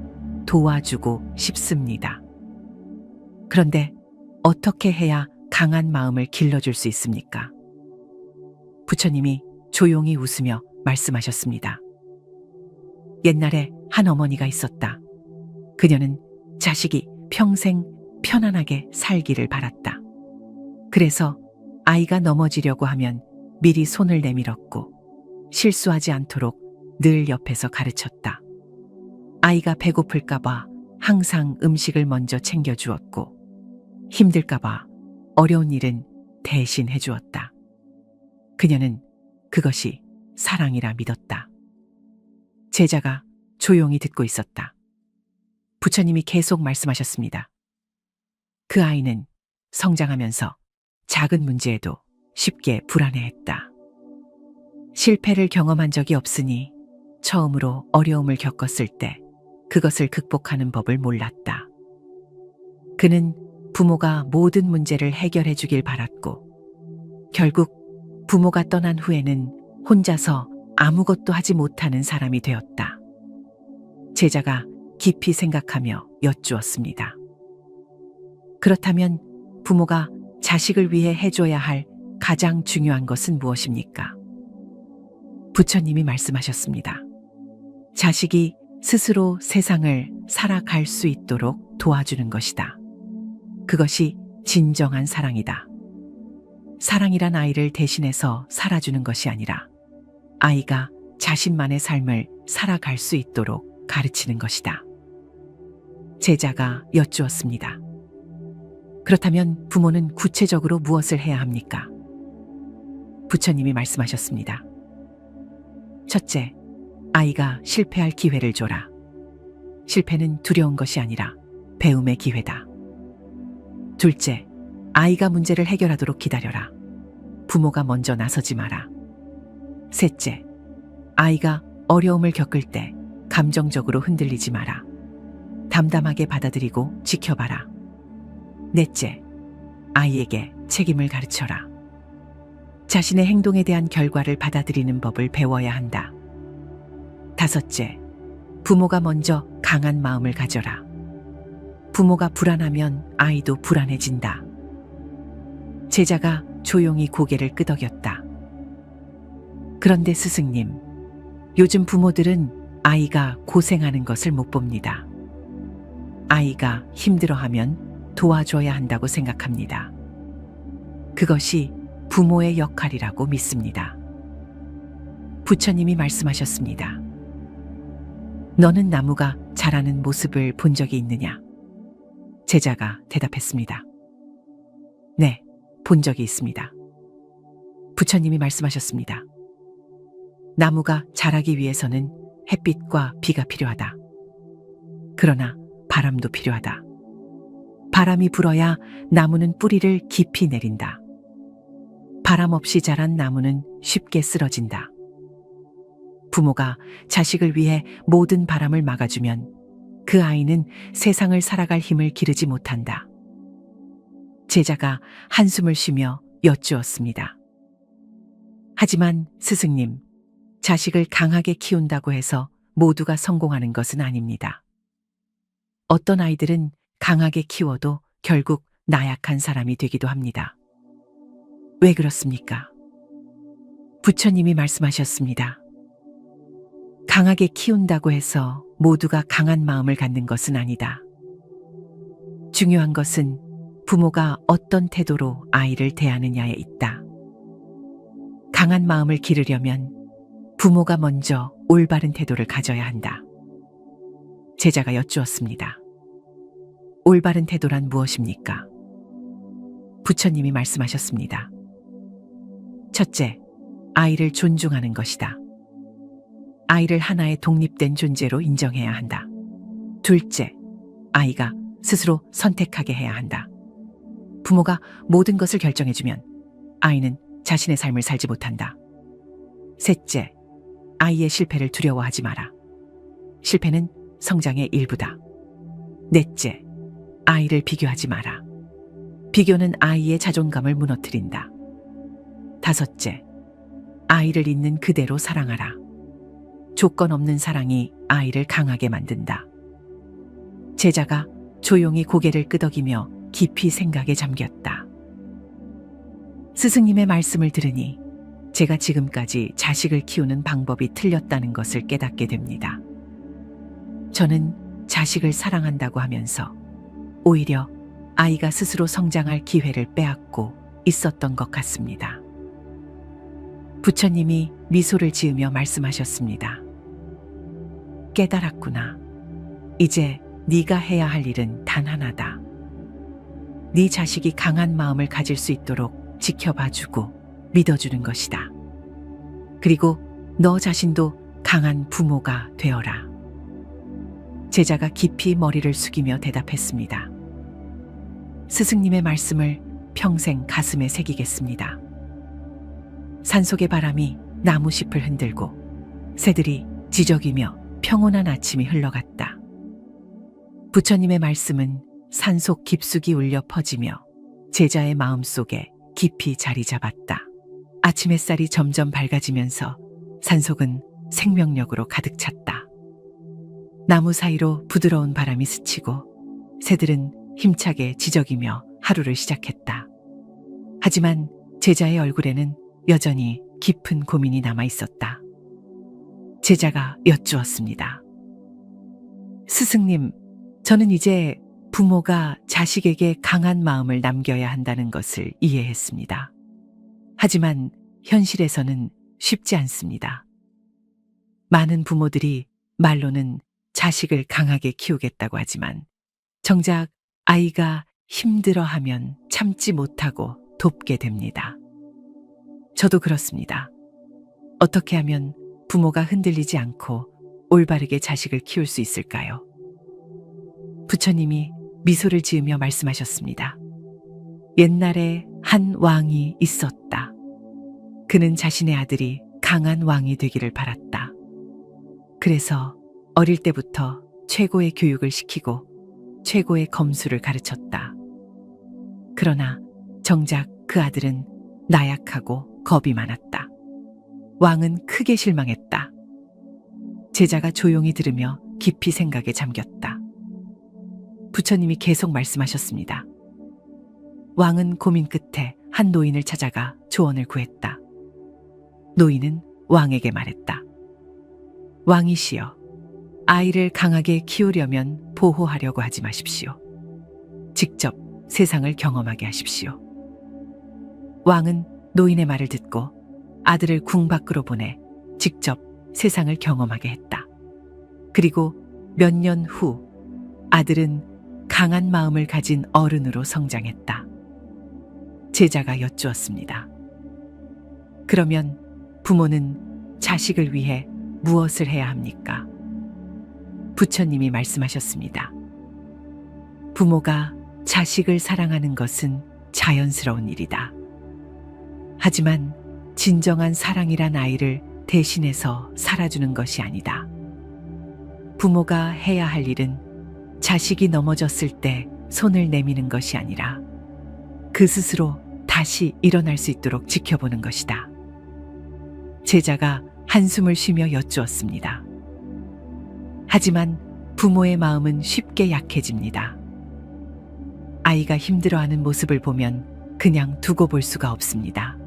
도와주고 싶습니다. 그런데 어떻게 해야 강한 마음을 길러줄 수 있습니까? 부처님이 조용히 웃으며 말씀하셨습니다. 옛날에 한 어머니가 있었다. 그녀는 자식이 평생 편안하게 살기를 바랐다. 그래서 아이가 넘어지려고 하면 미리 손을 내밀었고 실수하지 않도록 늘 옆에서 가르쳤다. 아이가 배고플까봐 항상 음식을 먼저 챙겨주었고 힘들까봐 어려운 일은 대신 해주었다. 그녀는 그것이 사랑이라 믿었다. 제자가 조용히 듣고 있었다. 부처님이 계속 말씀하셨습니다. 그 아이는 성장하면서 작은 문제에도 쉽게 불안해했다. 실패를 경험한 적이 없으니 처음으로 어려움을 겪었을 때 그것을 극복하는 법을 몰랐다. 그는 부모가 모든 문제를 해결해 주길 바랐고 결국 부모가 떠난 후에는 혼자서 아무것도 하지 못하는 사람이 되었다. 제자가 깊이 생각하며 여쭈었습니다. 그렇다면 부모가 자식을 위해 해줘야 할 가장 중요한 것은 무엇입니까? 부처님이 말씀하셨습니다. 자식이 스스로 세상을 살아갈 수 있도록 도와주는 것이다. 그것이 진정한 사랑이다. 사랑이란 아이를 대신해서 살아주는 것이 아니라 아이가 자신만의 삶을 살아갈 수 있도록 가르치는 것이다. 제자가 여쭈었습니다. 그렇다면 부모는 구체적으로 무엇을 해야 합니까? 부처님이 말씀하셨습니다. 첫째, 아이가 실패할 기회를 줘라. 실패는 두려운 것이 아니라 배움의 기회다. 둘째, 아이가 문제를 해결하도록 기다려라. 부모가 먼저 나서지 마라. 셋째, 아이가 어려움을 겪을 때 감정적으로 흔들리지 마라. 담담하게 받아들이고 지켜봐라. 넷째, 아이에게 책임을 가르쳐라. 자신의 행동에 대한 결과를 받아들이는 법을 배워야 한다. 다섯째, 부모가 먼저 강한 마음을 가져라. 부모가 불안하면 아이도 불안해진다. 제자가 조용히 고개를 끄덕였다. 그런데 스승님, 요즘 부모들은 아이가 고생하는 것을 못 봅니다. 아이가 힘들어하면 도와줘야 한다고 생각합니다. 그것이 부모의 역할이라고 믿습니다. 부처님이 말씀하셨습니다. 너는 나무가 자라는 모습을 본 적이 있느냐? 제자가 대답했습니다. 네, 본 적이 있습니다. 부처님이 말씀하셨습니다. 나무가 자라기 위해서는 햇빛과 비가 필요하다. 그러나 바람도 필요하다. 바람이 불어야 나무는 뿌리를 깊이 내린다. 바람 없이 자란 나무는 쉽게 쓰러진다. 부모가 자식을 위해 모든 바람을 막아주면 그 아이는 세상을 살아갈 힘을 기르지 못한다. 제자가 한숨을 쉬며 여쭈었습니다. 하지만 스승님, 자식을 강하게 키운다고 해서 모두가 성공하는 것은 아닙니다. 어떤 아이들은 강하게 키워도 결국 나약한 사람이 되기도 합니다. 왜 그렇습니까? 부처님이 말씀하셨습니다. 강하게 키운다고 해서 모두가 강한 마음을 갖는 것은 아니다. 중요한 것은 부모가 어떤 태도로 아이를 대하느냐에 있다. 강한 마음을 기르려면 부모가 먼저 올바른 태도를 가져야 한다. 제자가 여쭈었습니다. 올바른 태도란 무엇입니까? 부처님이 말씀하셨습니다. 첫째, 아이를 존중하는 것이다. 아이를 하나의 독립된 존재로 인정해야 한다. 둘째, 아이가 스스로 선택하게 해야 한다. 부모가 모든 것을 결정해주면 아이는 자신의 삶을 살지 못한다. 셋째, 아이의 실패를 두려워하지 마라. 실패는 성장의 일부다. 넷째, 아이를 비교하지 마라. 비교는 아이의 자존감을 무너뜨린다. 다섯째, 아이를 있는 그대로 사랑하라. 조건 없는 사랑이 아이를 강하게 만든다. 제자가 조용히 고개를 끄덕이며 깊이 생각에 잠겼다. 스승님의 말씀을 들으니 제가 지금까지 자식을 키우는 방법이 틀렸다는 것을 깨닫게 됩니다. 저는 자식을 사랑한다고 하면서 오히려 아이가 스스로 성장할 기회를 빼앗고 있었던 것 같습니다. 부처님이 미소를 지으며 말씀하셨습니다. 깨달았구나. 이제 네가 해야 할 일은 단 하나다. 네 자식이 강한 마음을 가질 수 있도록 지켜봐주고 믿어주는 것이다. 그리고 너 자신도 강한 부모가 되어라. 제자가 깊이 머리를 숙이며 대답했습니다. 스승님의 말씀을 평생 가슴에 새기겠습니다. 산속의 바람이 나무잎을 흔들고 새들이 지저귀며 평온한 아침이 흘러갔다. 부처님의 말씀은 산속 깊숙이 울려 퍼지며 제자의 마음속에 깊이 자리 잡았다. 아침 햇살이 점점 밝아지면서 산속은 생명력으로 가득 찼다. 나무 사이로 부드러운 바람이 스치고 새들은 힘차게 지저귀며 하루를 시작했다. 하지만 제자의 얼굴에는 여전히 깊은 고민이 남아 있었다. 제자가 여쭈었습니다. 스승님, 저는 이제 부모가 자식에게 강한 마음을 남겨야 한다는 것을 이해했습니다. 하지만 현실에서는 쉽지 않습니다. 많은 부모들이 말로는 자식을 강하게 키우겠다고 하지만 정작 아이가 힘들어하면 참지 못하고 돕게 됩니다. 저도 그렇습니다. 어떻게 하면 부모가 흔들리지 않고 올바르게 자식을 키울 수 있을까요? 부처님이 미소를 지으며 말씀하셨습니다. 옛날에 한 왕이 있었다. 그는 자신의 아들이 강한 왕이 되기를 바랐다. 그래서 어릴 때부터 최고의 교육을 시키고 최고의 검술을 가르쳤다. 그러나 정작 그 아들은 나약하고 겁이 많았다. 왕은 크게 실망했다. 제자가 조용히 들으며 깊이 생각에 잠겼다. 부처님이 계속 말씀하셨습니다. 왕은 고민 끝에 한 노인을 찾아가 조언을 구했다. 노인은 왕에게 말했다. 왕이시여, 아이를 강하게 키우려면 보호하려고 하지 마십시오. 직접 세상을 경험하게 하십시오. 왕은 노인의 말을 듣고 아들을 궁 밖으로 보내 직접 세상을 경험하게 했다. 그리고 몇 년 후 아들은 강한 마음을 가진 어른으로 성장했다. 제자가 여쭈었습니다. 그러면 부모는 자식을 위해 무엇을 해야 합니까? 부처님이 말씀하셨습니다. 부모가 자식을 사랑하는 것은 자연스러운 일이다. 하지만 진정한 사랑이란 아이를 대신해서 살아주는 것이 아니다. 부모가 해야 할 일은 자식이 넘어졌을 때 손을 내미는 것이 아니라 그 스스로 다시 일어날 수 있도록 지켜보는 것이다. 제자가 한숨을 쉬며 여쭈었습니다. 하지만 부모의 마음은 쉽게 약해집니다. 아이가 힘들어하는 모습을 보면 그냥 두고 볼 수가 없습니다.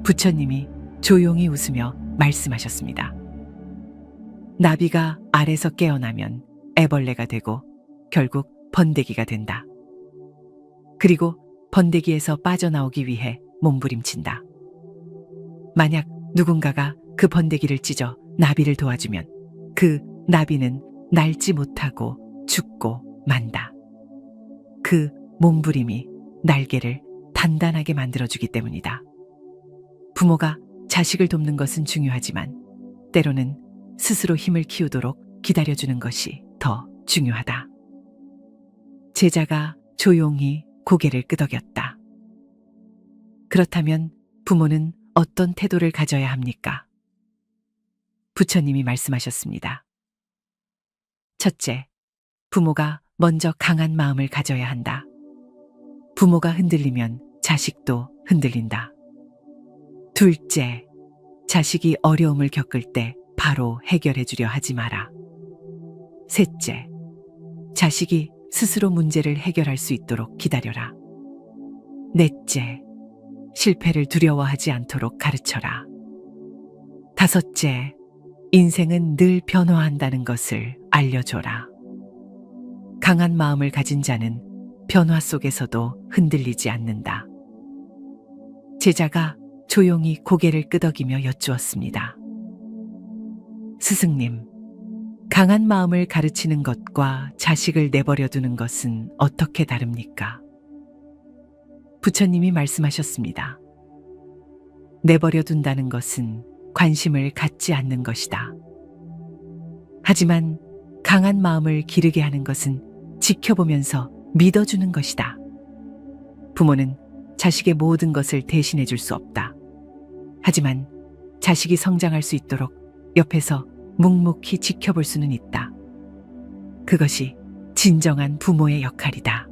부처님이 조용히 웃으며 말씀하셨습니다. 나비가 알에서 깨어나면 애벌레가 되고 결국 번데기가 된다. 그리고 번데기에서 빠져나오기 위해 몸부림친다. 만약 누군가가 그 번데기를 찢어 나비를 도와주면 그 나비는 날지 못하고 죽고 만다. 그 몸부림이 날개를 단단하게 만들어주기 때문이다. 부모가 자식을 돕는 것은 중요하지만 때로는 스스로 힘을 키우도록 기다려주는 것이 더 중요하다. 제자가 조용히 고개를 끄덕였다. 그렇다면 부모는 어떤 태도를 가져야 합니까? 부처님이 말씀하셨습니다. 첫째, 부모가 먼저 강한 마음을 가져야 한다. 부모가 흔들리면 자식도 흔들린다. 둘째, 자식이 어려움을 겪을 때 바로 해결해 주려 하지 마라. 셋째, 자식이 스스로 문제를 해결할 수 있도록 기다려라. 넷째, 실패를 두려워하지 않도록 가르쳐라. 다섯째, 인생은 늘 변화한다는 것을 알려줘라. 강한 마음을 가진 자는 변화 속에서도 흔들리지 않는다. 제자가 조용히 고개를 끄덕이며 여쭈었습니다. 스승님, 강한 마음을 가르치는 것과 자식을 내버려 두는 것은 어떻게 다릅니까? 부처님이 말씀하셨습니다. 내버려 둔다는 것은 관심을 갖지 않는 것이다. 하지만 강한 마음을 기르게 하는 것은 지켜보면서 믿어주는 것이다. 부모는 자식의 모든 것을 대신해 줄 수 없다. 하지만 자식이 성장할 수 있도록 옆에서 묵묵히 지켜볼 수는 있다. 그것이 진정한 부모의 역할이다.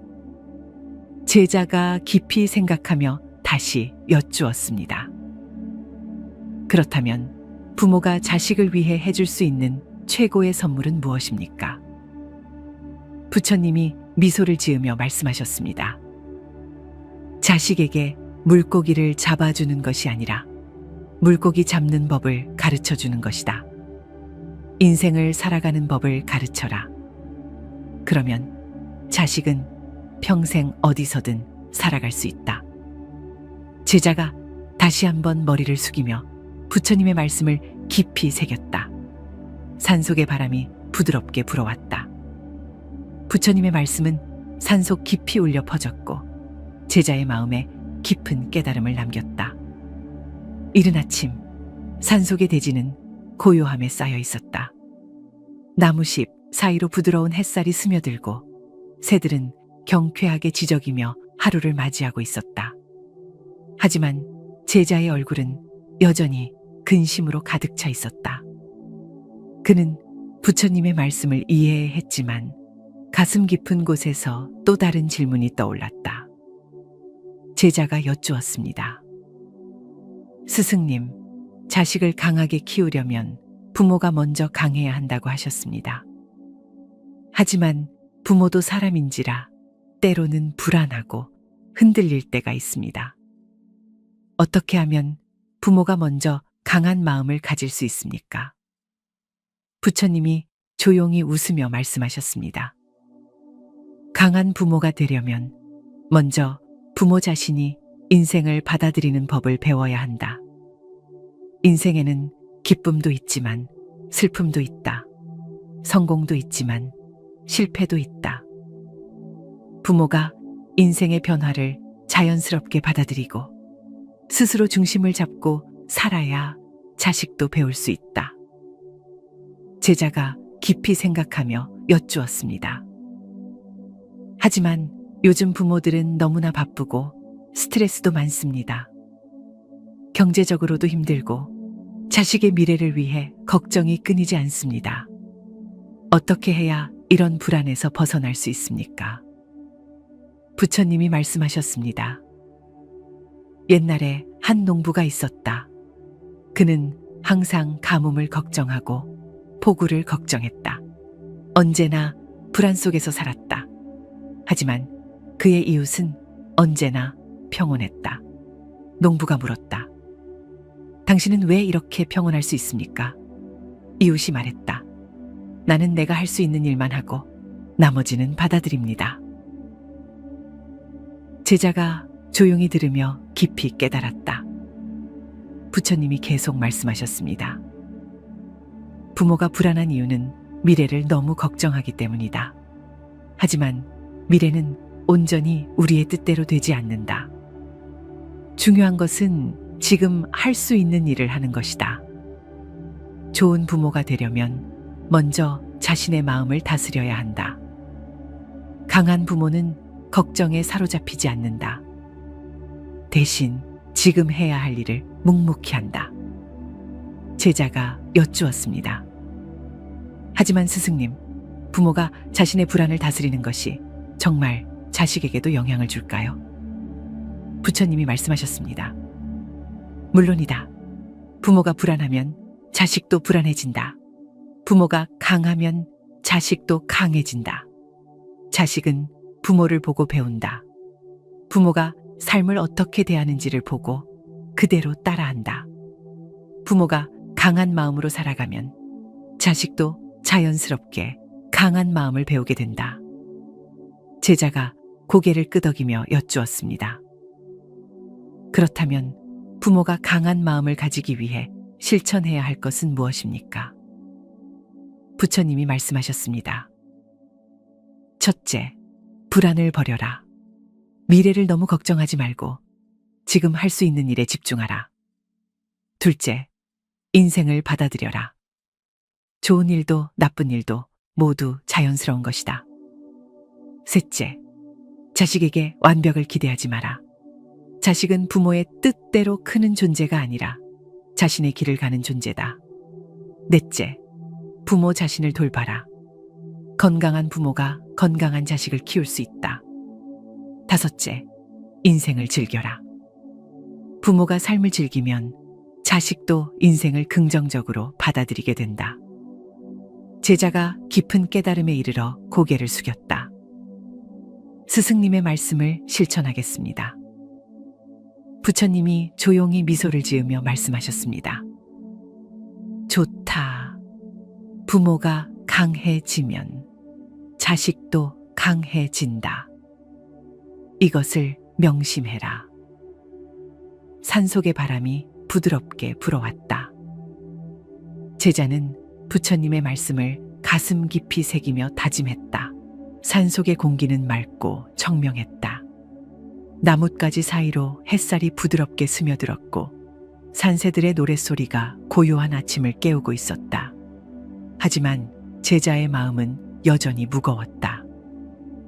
제자가 깊이 생각하며 다시 여쭈었습니다. 그렇다면 부모가 자식을 위해 해줄 수 있는 최고의 선물은 무엇입니까? 부처님이 미소를 지으며 말씀하셨습니다. 자식에게 물고기를 잡아주는 것이 아니라 물고기 잡는 법을 가르쳐 주는 것이다. 인생을 살아가는 법을 가르쳐라. 그러면 자식은 평생 어디서든 살아갈 수 있다. 제자가 다시 한번 머리를 숙이며 부처님의 말씀을 깊이 새겼다. 산속의 바람이 부드럽게 불어왔다. 부처님의 말씀은 산속 깊이 울려 퍼졌고 제자의 마음에 깊은 깨달음을 남겼다. 이른 아침 산속의 대지는 고요함에 쌓여 있었다. 나무십 사이로 부드러운 햇살이 스며들고 새들은 경쾌하게 지저귀며 하루를 맞이하고 있었다. 하지만 제자의 얼굴은 여전히 근심으로 가득 차 있었다. 그는 부처님의 말씀을 이해했지만 가슴 깊은 곳에서 또 다른 질문이 떠올랐다. 제자가 여쭈었습니다. 스승님, 자식을 강하게 키우려면 부모가 먼저 강해야 한다고 하셨습니다. 하지만 부모도 사람인지라 때로는 불안하고 흔들릴 때가 있습니다. 어떻게 하면 부모가 먼저 강한 마음을 가질 수 있습니까? 부처님이 조용히 웃으며 말씀하셨습니다. 강한 부모가 되려면 먼저 부모 자신이 인생을 받아들이는 법을 배워야 한다. 인생에는 기쁨도 있지만 슬픔도 있다. 성공도 있지만 실패도 있다. 부모가 인생의 변화를 자연스럽게 받아들이고 스스로 중심을 잡고 살아야 자식도 배울 수 있다. 제자가 깊이 생각하며 여쭈었습니다. 하지만 요즘 부모들은 너무나 바쁘고 스트레스도 많습니다. 경제적으로도 힘들고 자식의 미래를 위해 걱정이 끊이지 않습니다. 어떻게 해야 이런 불안에서 벗어날 수 있습니까? 부처님이 말씀하셨습니다. 옛날에 한 농부가 있었다. 그는 항상 가뭄을 걱정하고 폭우를 걱정했다. 언제나 불안 속에서 살았다. 하지만 그의 이웃은 언제나 평온했다. 농부가 물었다. 당신은 왜 이렇게 평온할 수 있습니까? 이웃이 말했다. 나는 내가 할 수 있는 일만 하고 나머지는 받아들입니다. 제자가 조용히 들으며 깊이 깨달았다. 부처님이 계속 말씀하셨습니다. 부모가 불안한 이유는 미래를 너무 걱정하기 때문이다. 하지만 미래는 온전히 우리의 뜻대로 되지 않는다. 중요한 것은 지금 할 수 있는 일을 하는 것이다. 좋은 부모가 되려면 먼저 자신의 마음을 다스려야 한다. 강한 부모는 걱정에 사로잡히지 않는다. 대신 지금 해야 할 일을 묵묵히 한다. 제자가 여쭈었습니다. 하지만 스승님, 부모가 자신의 불안을 다스리는 것이 정말 자식에게도 영향을 줄까요? 부처님이 말씀하셨습니다. 물론이다. 부모가 불안하면 자식도 불안해진다. 부모가 강하면 자식도 강해진다. 자식은 부모를 보고 배운다. 부모가 삶을 어떻게 대하는지를 보고 그대로 따라한다. 부모가 강한 마음으로 살아가면 자식도 자연스럽게 강한 마음을 배우게 된다. 제자가 고개를 끄덕이며 여쭈었습니다. 그렇다면 부모가 강한 마음을 가지기 위해 실천해야 할 것은 무엇입니까? 부처님이 말씀하셨습니다. 첫째, 불안을 버려라. 미래를 너무 걱정하지 말고 지금 할 수 있는 일에 집중하라. 둘째, 인생을 받아들여라. 좋은 일도 나쁜 일도 모두 자연스러운 것이다. 셋째, 자식에게 완벽을 기대하지 마라. 자식은 부모의 뜻대로 크는 존재가 아니라 자신의 길을 가는 존재다. 넷째, 부모 자신을 돌봐라. 건강한 부모가 건강한 자식을 키울 수 있다. 다섯째, 인생을 즐겨라. 부모가 삶을 즐기면 자식도 인생을 긍정적으로 받아들이게 된다. 제자가 깊은 깨달음에 이르러 고개를 숙였다. 스승님의 말씀을 실천하겠습니다. 부처님이 조용히 미소를 지으며 말씀하셨습니다. 좋다. 부모가 강해지면 자식도 강해진다. 이것을 명심해라. 산속의 바람이 부드럽게 불어왔다. 제자는 부처님의 말씀을 가슴 깊이 새기며 다짐했다. 산속의 공기는 맑고 청명했다. 나뭇가지 사이로 햇살이 부드럽게 스며들었고 산새들의 노랫소리가 고요한 아침을 깨우고 있었다. 하지만 제자의 마음은 여전히 무거웠다.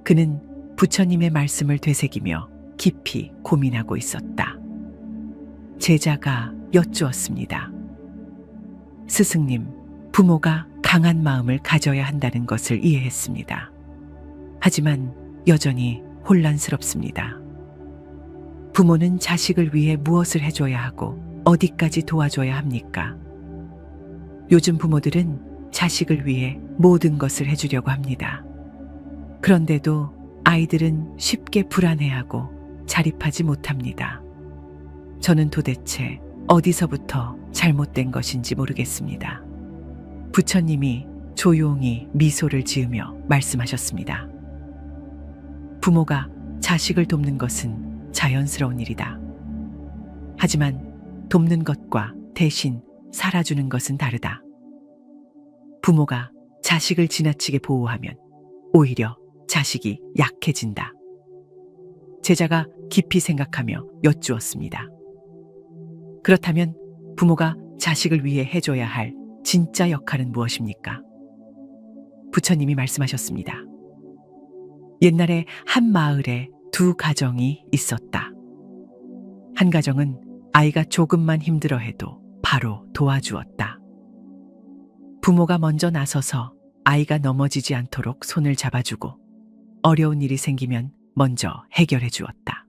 그는 부처님의 말씀을 되새기며 깊이 고민하고 있었다. 제자가 여쭈었습니다. 스승님, 부모가 강한 마음을 가져야 한다는 것을 이해했습니다. 하지만 여전히 혼란스럽습니다. 부모는 자식을 위해 무엇을 해줘야 하고 어디까지 도와줘야 합니까? 요즘 부모들은 자식을 위해 모든 것을 해주려고 합니다. 그런데도 아이들은 쉽게 불안해하고 자립하지 못합니다. 저는 도대체 어디서부터 잘못된 것인지 모르겠습니다. 부처님이 조용히 미소를 지으며 말씀하셨습니다. 부모가 자식을 돕는 것은 자연스러운 일이다. 하지만 돕는 것과 대신 살아주는 것은 다르다. 부모가 자식을 지나치게 보호하면 오히려 자식이 약해진다. 제자가 깊이 생각하며 여쭈었습니다. 그렇다면 부모가 자식을 위해 해줘야 할 진짜 역할은 무엇입니까? 부처님이 말씀하셨습니다. 옛날에 한 마을에 두 가정이 있었다. 한 가정은 아이가 조금만 힘들어해도 바로 도와주었다. 부모가 먼저 나서서 아이가 넘어지지 않도록 손을 잡아주고 어려운 일이 생기면 먼저 해결해 주었다.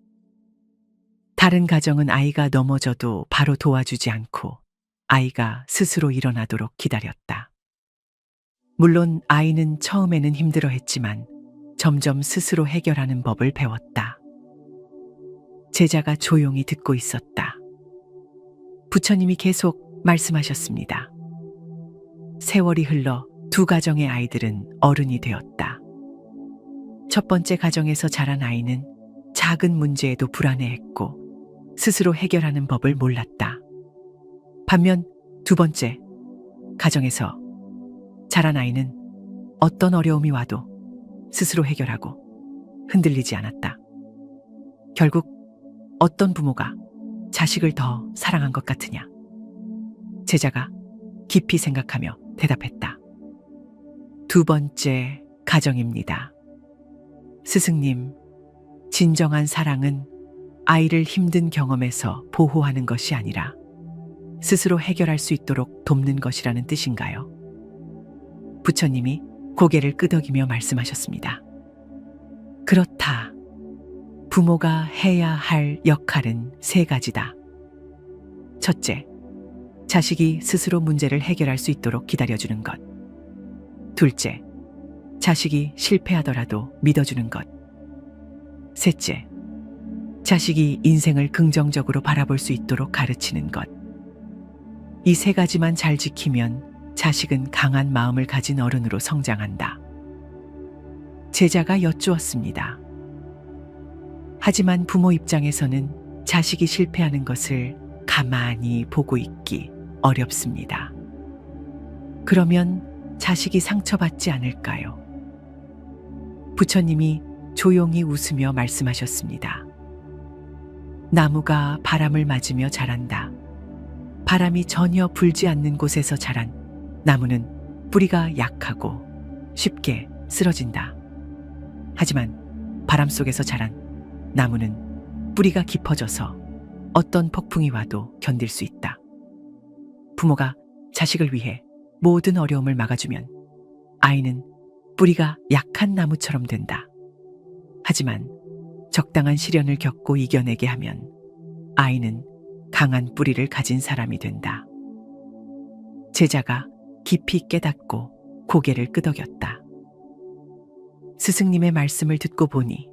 다른 가정은 아이가 넘어져도 바로 도와주지 않고 아이가 스스로 일어나도록 기다렸다. 물론 아이는 처음에는 힘들어했지만 점점 스스로 해결하는 법을 배웠다. 제자가 조용히 듣고 있었다. 부처님이 계속 말씀하셨습니다. 세월이 흘러 두 가정의 아이들은 어른이 되었다. 첫 번째 가정에서 자란 아이는 작은 문제에도 불안해했고 스스로 해결하는 법을 몰랐다. 반면 두 번째 가정에서 자란 아이는 어떤 어려움이 와도 스스로 해결하고 흔들리지 않았다. 결국 어떤 부모가 자식을 더 사랑한 것 같으냐? 제자가 깊이 생각하며 대답했다. 두 번째 가정입니다. 스승님, 진정한 사랑은 아이를 힘든 경험에서 보호하는 것이 아니라 스스로 해결할 수 있도록 돕는 것이라는 뜻인가요? 부처님이 고개를 끄덕이며 말씀하셨습니다. 그렇다. 부모가 해야 할 역할은 세 가지다. 첫째, 자식이 스스로 문제를 해결할 수 있도록 기다려주는 것. 둘째, 자식이 실패하더라도 믿어주는 것. 셋째, 자식이 인생을 긍정적으로 바라볼 수 있도록 가르치는 것. 이 세 가지만 잘 지키면 자식은 강한 마음을 가진 어른으로 성장한다. 제자가 여쭈었습니다. 하지만 부모 입장에서는 자식이 실패하는 것을 가만히 보고 있기 어렵습니다. 그러면 자식이 상처받지 않을까요? 부처님이 조용히 웃으며 말씀하셨습니다. 나무가 바람을 맞으며 자란다. 바람이 전혀 불지 않는 곳에서 자란 나무는 뿌리가 약하고 쉽게 쓰러진다. 하지만 바람 속에서 자란 나무는 뿌리가 깊어져서 어떤 폭풍이 와도 견딜 수 있다. 부모가 자식을 위해 모든 어려움을 막아주면 아이는 뿌리가 약한 나무처럼 된다. 하지만 적당한 시련을 겪고 이겨내게 하면 아이는 강한 뿌리를 가진 사람이 된다. 제자가 깊이 깨닫고 고개를 끄덕였다. 스승님의 말씀을 듣고 보니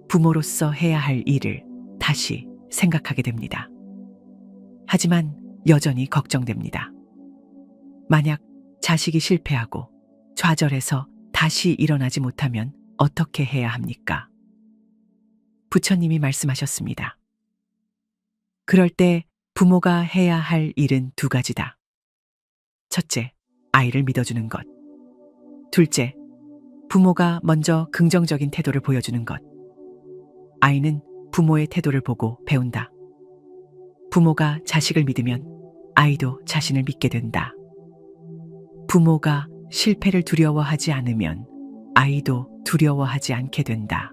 부모로서 해야 할 일을 다시 생각하게 됩니다. 하지만 여전히 걱정됩니다. 만약 자식이 실패하고 좌절해서 다시 일어나지 못하면 어떻게 해야 합니까? 부처님이 말씀하셨습니다. 그럴 때 부모가 해야 할 일은 두 가지다. 첫째, 아이를 믿어주는 것. 둘째, 부모가 먼저 긍정적인 태도를 보여주는 것. 아이는 부모의 태도를 보고 배운다. 부모가 자식을 믿으면 아이도 자신을 믿게 된다. 부모가 실패를 두려워하지 않으면 아이도 두려워하지 않게 된다.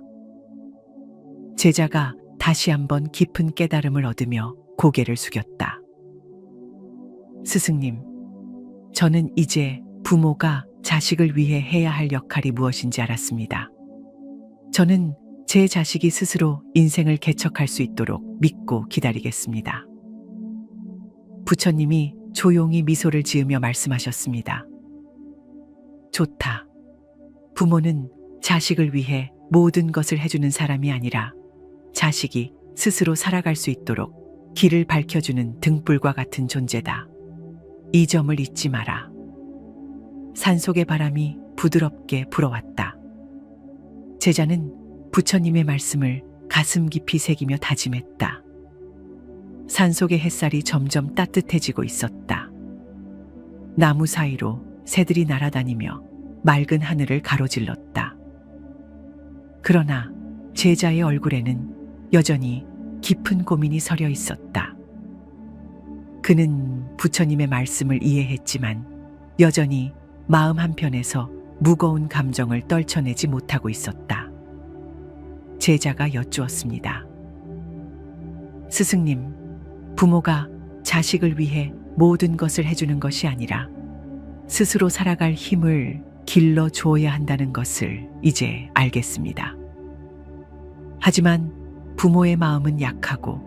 제자가 다시 한번 깊은 깨달음을 얻으며 고개를 숙였다. 스승님, 저는 이제 부모가 자식을 위해 해야 할 역할이 무엇인지 알았습니다. 저는 제 자식이 스스로 인생을 개척할 수 있도록 믿고 기다리겠습니다. 부처님이 조용히 미소를 지으며 말씀하셨습니다. 좋다. 부모는 자식을 위해 모든 것을 해주는 사람이 아니라 자식이 스스로 살아갈 수 있도록 길을 밝혀주는 등불과 같은 존재다. 이 점을 잊지 마라. 산속의 바람이 부드럽게 불어왔다. 제자는 부처님의 말씀을 가슴 깊이 새기며 다짐했다. 산속의 햇살이 점점 따뜻해지고 있었다. 나무 사이로 새들이 날아다니며 맑은 하늘을 가로질렀다. 그러나 제자의 얼굴에는 여전히 깊은 고민이 서려 있었다. 그는 부처님의 말씀을 이해했지만 여전히 마음 한편에서 무거운 감정을 떨쳐내지 못하고 있었다. 제자가 여쭈었습니다. 스승님, 부모가 자식을 위해 모든 것을 해주는 것이 아니라 스스로 살아갈 힘을 길러줘야 한다는 것을 이제 알겠습니다. 하지만 부모의 마음은 약하고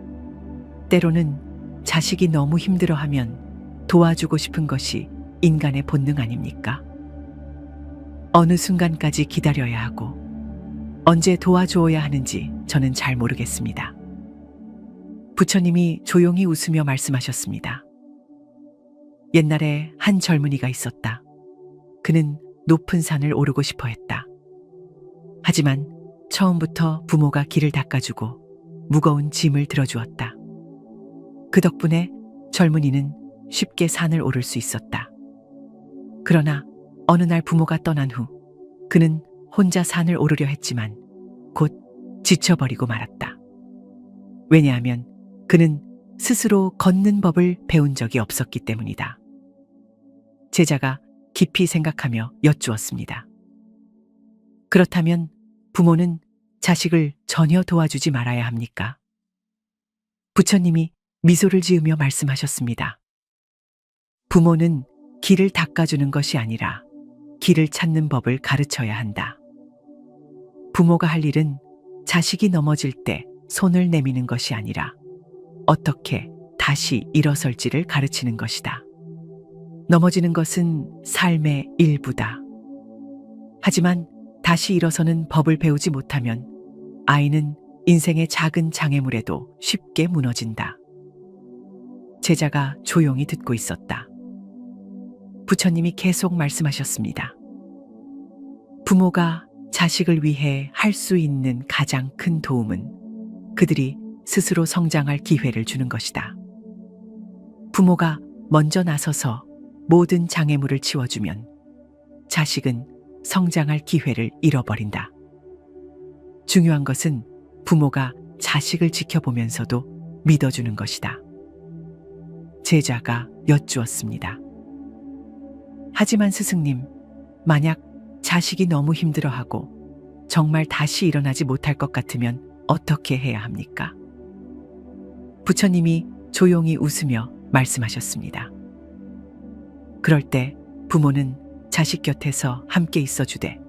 때로는 자식이 너무 힘들어하면 도와주고 싶은 것이 인간의 본능 아닙니까? 어느 순간까지 기다려야 하고 언제 도와줘야 하는지 저는 잘 모르겠습니다. 부처님이 조용히 웃으며 말씀하셨습니다. 옛날에 한 젊은이가 있었다. 그는 높은 산을 오르고 싶어 했다. 하지만 처음부터 부모가 길을 닦아주고 무거운 짐을 들어주었다. 그 덕분에 젊은이는 쉽게 산을 오를 수 있었다. 그러나 어느 날 부모가 떠난 후 그는 혼자 산을 오르려 했지만 곧 지쳐버리고 말았다. 왜냐하면 그는 스스로 걷는 법을 배운 적이 없었기 때문이다. 제자가 깊이 생각하며 여쭈었습니다. 그렇다면 부모는 자식을 전혀 도와주지 말아야 합니까? 부처님이 미소를 지으며 말씀하셨습니다. 부모는 길을 닦아주는 것이 아니라 길을 찾는 법을 가르쳐야 한다. 부모가 할 일은 자식이 넘어질 때 손을 내미는 것이 아니라 어떻게 다시 일어설지를 가르치는 것이다. 넘어지는 것은 삶의 일부다. 하지만 다시 일어서는 법을 배우지 못하면 아이는 인생의 작은 장애물에도 쉽게 무너진다. 제자가 조용히 듣고 있었다. 부처님이 계속 말씀하셨습니다. 부모가 자식을 위해 할 수 있는 가장 큰 도움은 그들이 스스로 성장할 기회를 주는 것이다. 부모가 먼저 나서서 모든 장애물을 치워주면 자식은 성장할 기회를 잃어버린다. 중요한 것은 부모가 자식을 지켜보면서도 믿어주는 것이다. 제자가 여쭈었습니다. 하지만 스승님, 만약 자식이 너무 힘들어하고 정말 다시 일어나지 못할 것 같으면 어떻게 해야 합니까? 부처님이 조용히 웃으며 말씀하셨습니다. 그럴 때 부모는 자식 곁에서 함께 있어주되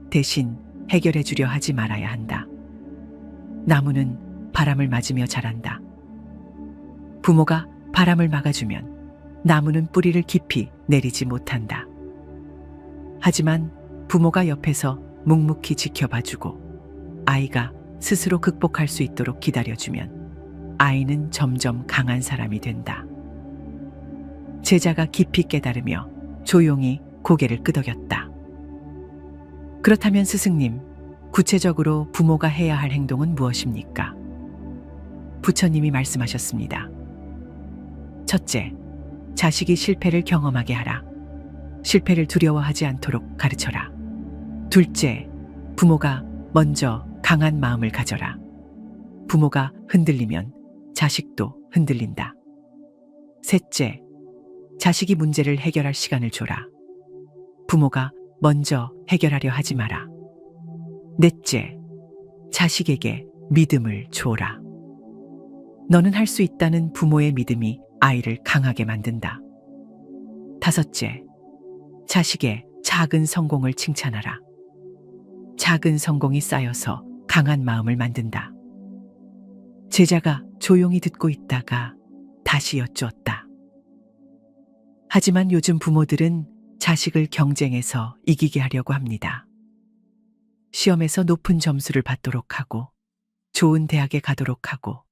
대신 해결해 주려 하지 말아야 한다. 나무는 바람을 맞으며 자란다. 부모가 바람을 막아주면 나무는 뿌리를 깊이 내리지 못한다. 하지만 부모가 옆에서 묵묵히 지켜봐주고 아이가 스스로 극복할 수 있도록 기다려주면 아이는 점점 강한 사람이 된다. 제자가 깊이 깨달으며 조용히 고개를 끄덕였다. 그렇다면 스승님, 구체적으로 부모가 해야 할 행동은 무엇입니까? 부처님이 말씀하셨습니다. 첫째, 자식이 실패를 경험하게 하라. 실패를 두려워하지 않도록 가르쳐라. 둘째, 부모가 먼저 강한 마음을 가져라. 부모가 흔들리면 자식도 흔들린다. 셋째, 자식이 문제를 해결할 시간을 줘라. 부모가 먼저 해결하려 하지 마라. 넷째, 자식에게 믿음을 줘라. 너는 할 수 있다는 부모의 믿음이 아이를 강하게 만든다. 다섯째, 자식의 작은 성공을 칭찬하라. 작은 성공이 쌓여서 강한 마음을 만든다. 제자가 조용히 듣고 있다가 다시 여쭈었다. 하지만 요즘 부모들은 자식을 경쟁에서 이기게 하려고 합니다. 시험에서 높은 점수를 받도록 하고 좋은 대학에 가도록 하고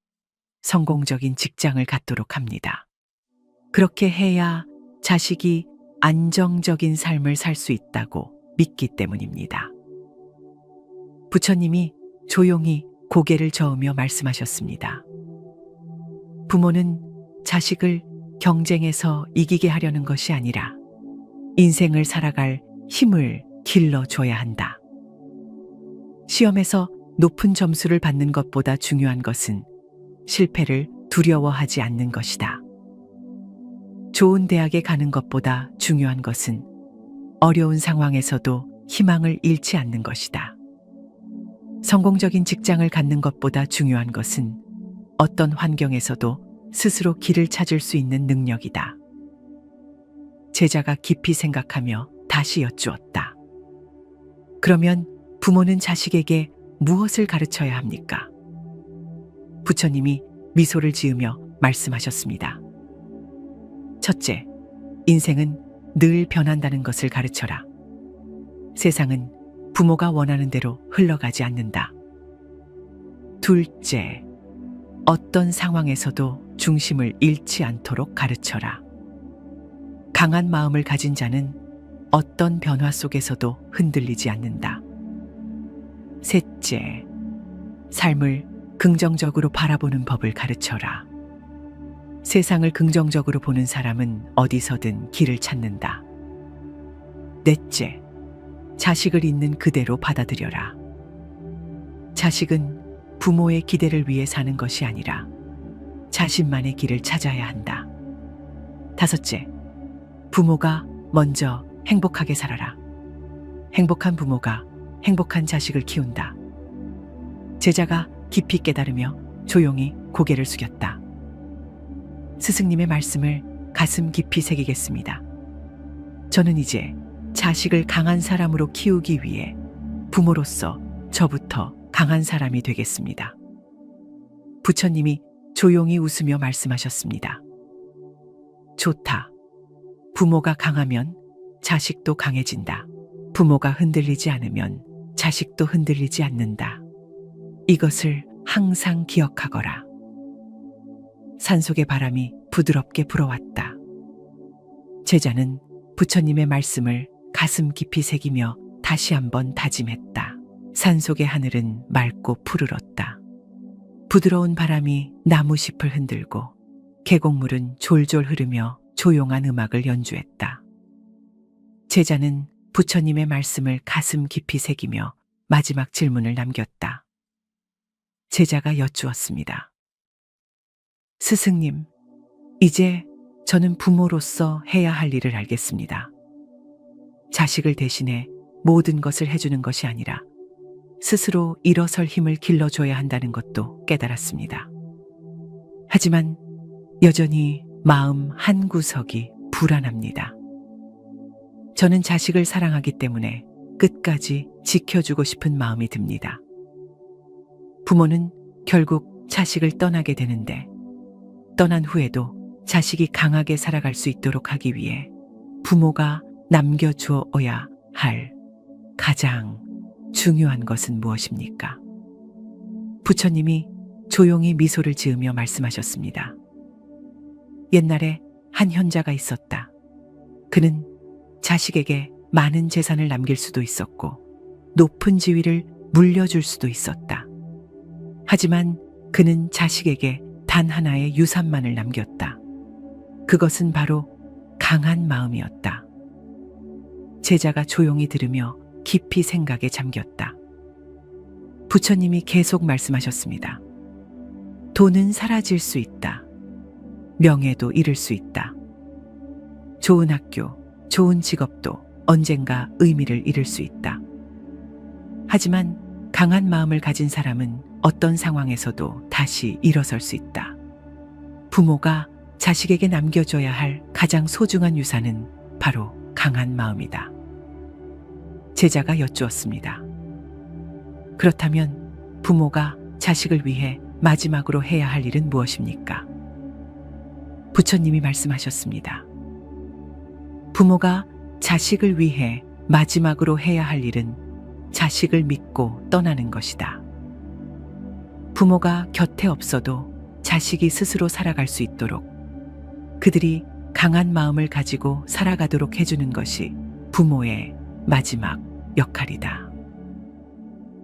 성공적인 직장을 갖도록 합니다. 그렇게 해야 자식이 안정적인 삶을 살 수 있다고 믿기 때문입니다. 부처님이 조용히 고개를 저으며 말씀하셨습니다. 부모는 자식을 경쟁에서 이기게 하려는 것이 아니라 인생을 살아갈 힘을 길러줘야 한다. 시험에서 높은 점수를 받는 것보다 중요한 것은 실패를 두려워하지 않는 것이다. 좋은 대학에 가는 것보다 중요한 것은 어려운 상황에서도 희망을 잃지 않는 것이다. 성공적인 직장을 갖는 것보다 중요한 것은 어떤 환경에서도 스스로 길을 찾을 수 있는 능력이다. 제자가 깊이 생각하며 다시 여쭈었다. 그러면 부모는 자식에게 무엇을 가르쳐야 합니까? 부처님이 미소를 지으며 말씀하셨습니다. 첫째, 인생은 늘 변한다는 것을 가르쳐라. 세상은 부모가 원하는 대로 흘러가지 않는다. 둘째, 어떤 상황에서도 중심을 잃지 않도록 가르쳐라. 강한 마음을 가진 자는 어떤 변화 속에서도 흔들리지 않는다. 셋째, 삶을 긍정적으로 바라보는 법을 가르쳐라. 세상을 긍정적으로 보는 사람은 어디서든 길을 찾는다. 넷째, 자식을 있는 그대로 받아들여라. 자식은 부모의 기대를 위해 사는 것이 아니라 자신만의 길을 찾아야 한다. 다섯째, 부모가 먼저 행복하게 살아라. 행복한 부모가 행복한 자식을 키운다. 제자가 깊이 깨달으며 조용히 고개를 숙였다. 스승님의 말씀을 가슴 깊이 새기겠습니다. 저는 이제 자식을 강한 사람으로 키우기 위해 부모로서 저부터 강한 사람이 되겠습니다. 부처님이 조용히 웃으며 말씀하셨습니다. 좋다. 부모가 강하면 자식도 강해진다. 부모가 흔들리지 않으면 자식도 흔들리지 않는다. 이것을 항상 기억하거라. 산속의 바람이 부드럽게 불어왔다. 제자는 부처님의 말씀을 가슴 깊이 새기며 다시 한번 다짐했다. 산속의 하늘은 맑고 푸르렀다. 부드러운 바람이 나무잎을 흔들고 계곡물은 졸졸 흐르며 조용한 음악을 연주했다. 제자는 부처님의 말씀을 가슴 깊이 새기며 마지막 질문을 남겼다. 제자가 여쭈었습니다. 스승님, 이제 저는 부모로서 해야 할 일을 알겠습니다. 자식을 대신해 모든 것을 해주는 것이 아니라 스스로 일어설 힘을 길러줘야 한다는 것도 깨달았습니다. 하지만 여전히 마음 한구석이 불안합니다. 저는 자식을 사랑하기 때문에 끝까지 지켜주고 싶은 마음이 듭니다. 부모는 결국 자식을 떠나게 되는데 떠난 후에도 자식이 강하게 살아갈 수 있도록 하기 위해 부모가 남겨주어야 할 가장 중요한 것은 무엇입니까? 부처님이 조용히 미소를 지으며 말씀하셨습니다. 옛날에 한 현자가 있었다. 그는 자식에게 많은 재산을 남길 수도 있었고 높은 지위를 물려줄 수도 있었다. 하지만 그는 자식에게 단 하나의 유산만을 남겼다. 그것은 바로 강한 마음이었다. 제자가 조용히 들으며 깊이 생각에 잠겼다. 부처님이 계속 말씀하셨습니다. 돈은 사라질 수 있다. 명예도 잃을 수 있다. 좋은 학교, 좋은 직업도 언젠가 의미를 잃을 수 있다. 하지만 강한 마음을 가진 사람은 어떤 상황에서도 다시 일어설 수 있다. 부모가 자식에게 남겨줘야 할 가장 소중한 유산은 바로 강한 마음이다. 제자가 여쭈었습니다. 그렇다면 부모가 자식을 위해 마지막으로 해야 할 일은 무엇입니까? 부처님이 말씀하셨습니다. 부모가 자식을 위해 마지막으로 해야 할 일은 자식을 믿고 떠나는 것이다. 부모가 곁에 없어도 자식이 스스로 살아갈 수 있도록 그들이 강한 마음을 가지고 살아가도록 해주는 것이 부모의 마지막 역할이다.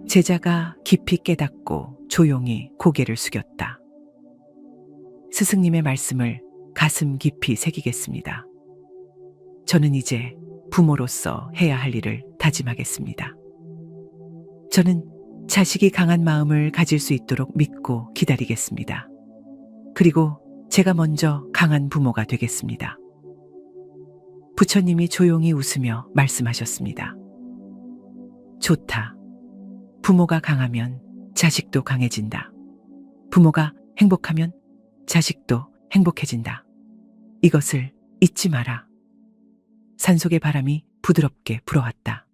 제자가 깊이 깨닫고 조용히 고개를 숙였다. 스승님의 말씀을 가슴 깊이 새기겠습니다. 저는 이제 부모로서 해야 할 일을 다짐하겠습니다. 저는 자식이 강한 마음을 가질 수 있도록 믿고 기다리겠습니다. 그리고 제가 먼저 강한 부모가 되겠습니다. 부처님이 조용히 웃으며 말씀하셨습니다. 좋다. 부모가 강하면 자식도 강해진다. 부모가 행복하면 자식도 행복해진다. 이것을 잊지 마라. 산속의 바람이 부드럽게 불어왔다.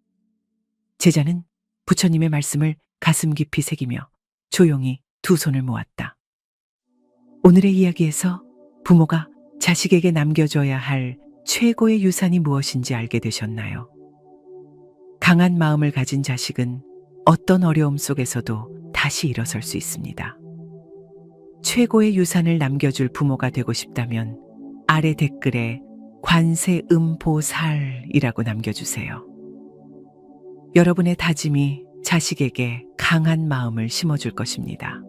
제자는 부처님의 말씀을 가슴 깊이 새기며 조용히 두 손을 모았다. 오늘의 이야기에서 부모가 자식에게 남겨줘야 할 최고의 유산이 무엇인지 알게 되셨나요? 강한 마음을 가진 자식은 어떤 어려움 속에서도 다시 일어설 수 있습니다. 최고의 유산을 남겨줄 부모가 되고 싶다면 아래 댓글에 관세음보살이라고 남겨주세요. 여러분의 다짐이 자식에게 강한 마음을 심어줄 것입니다.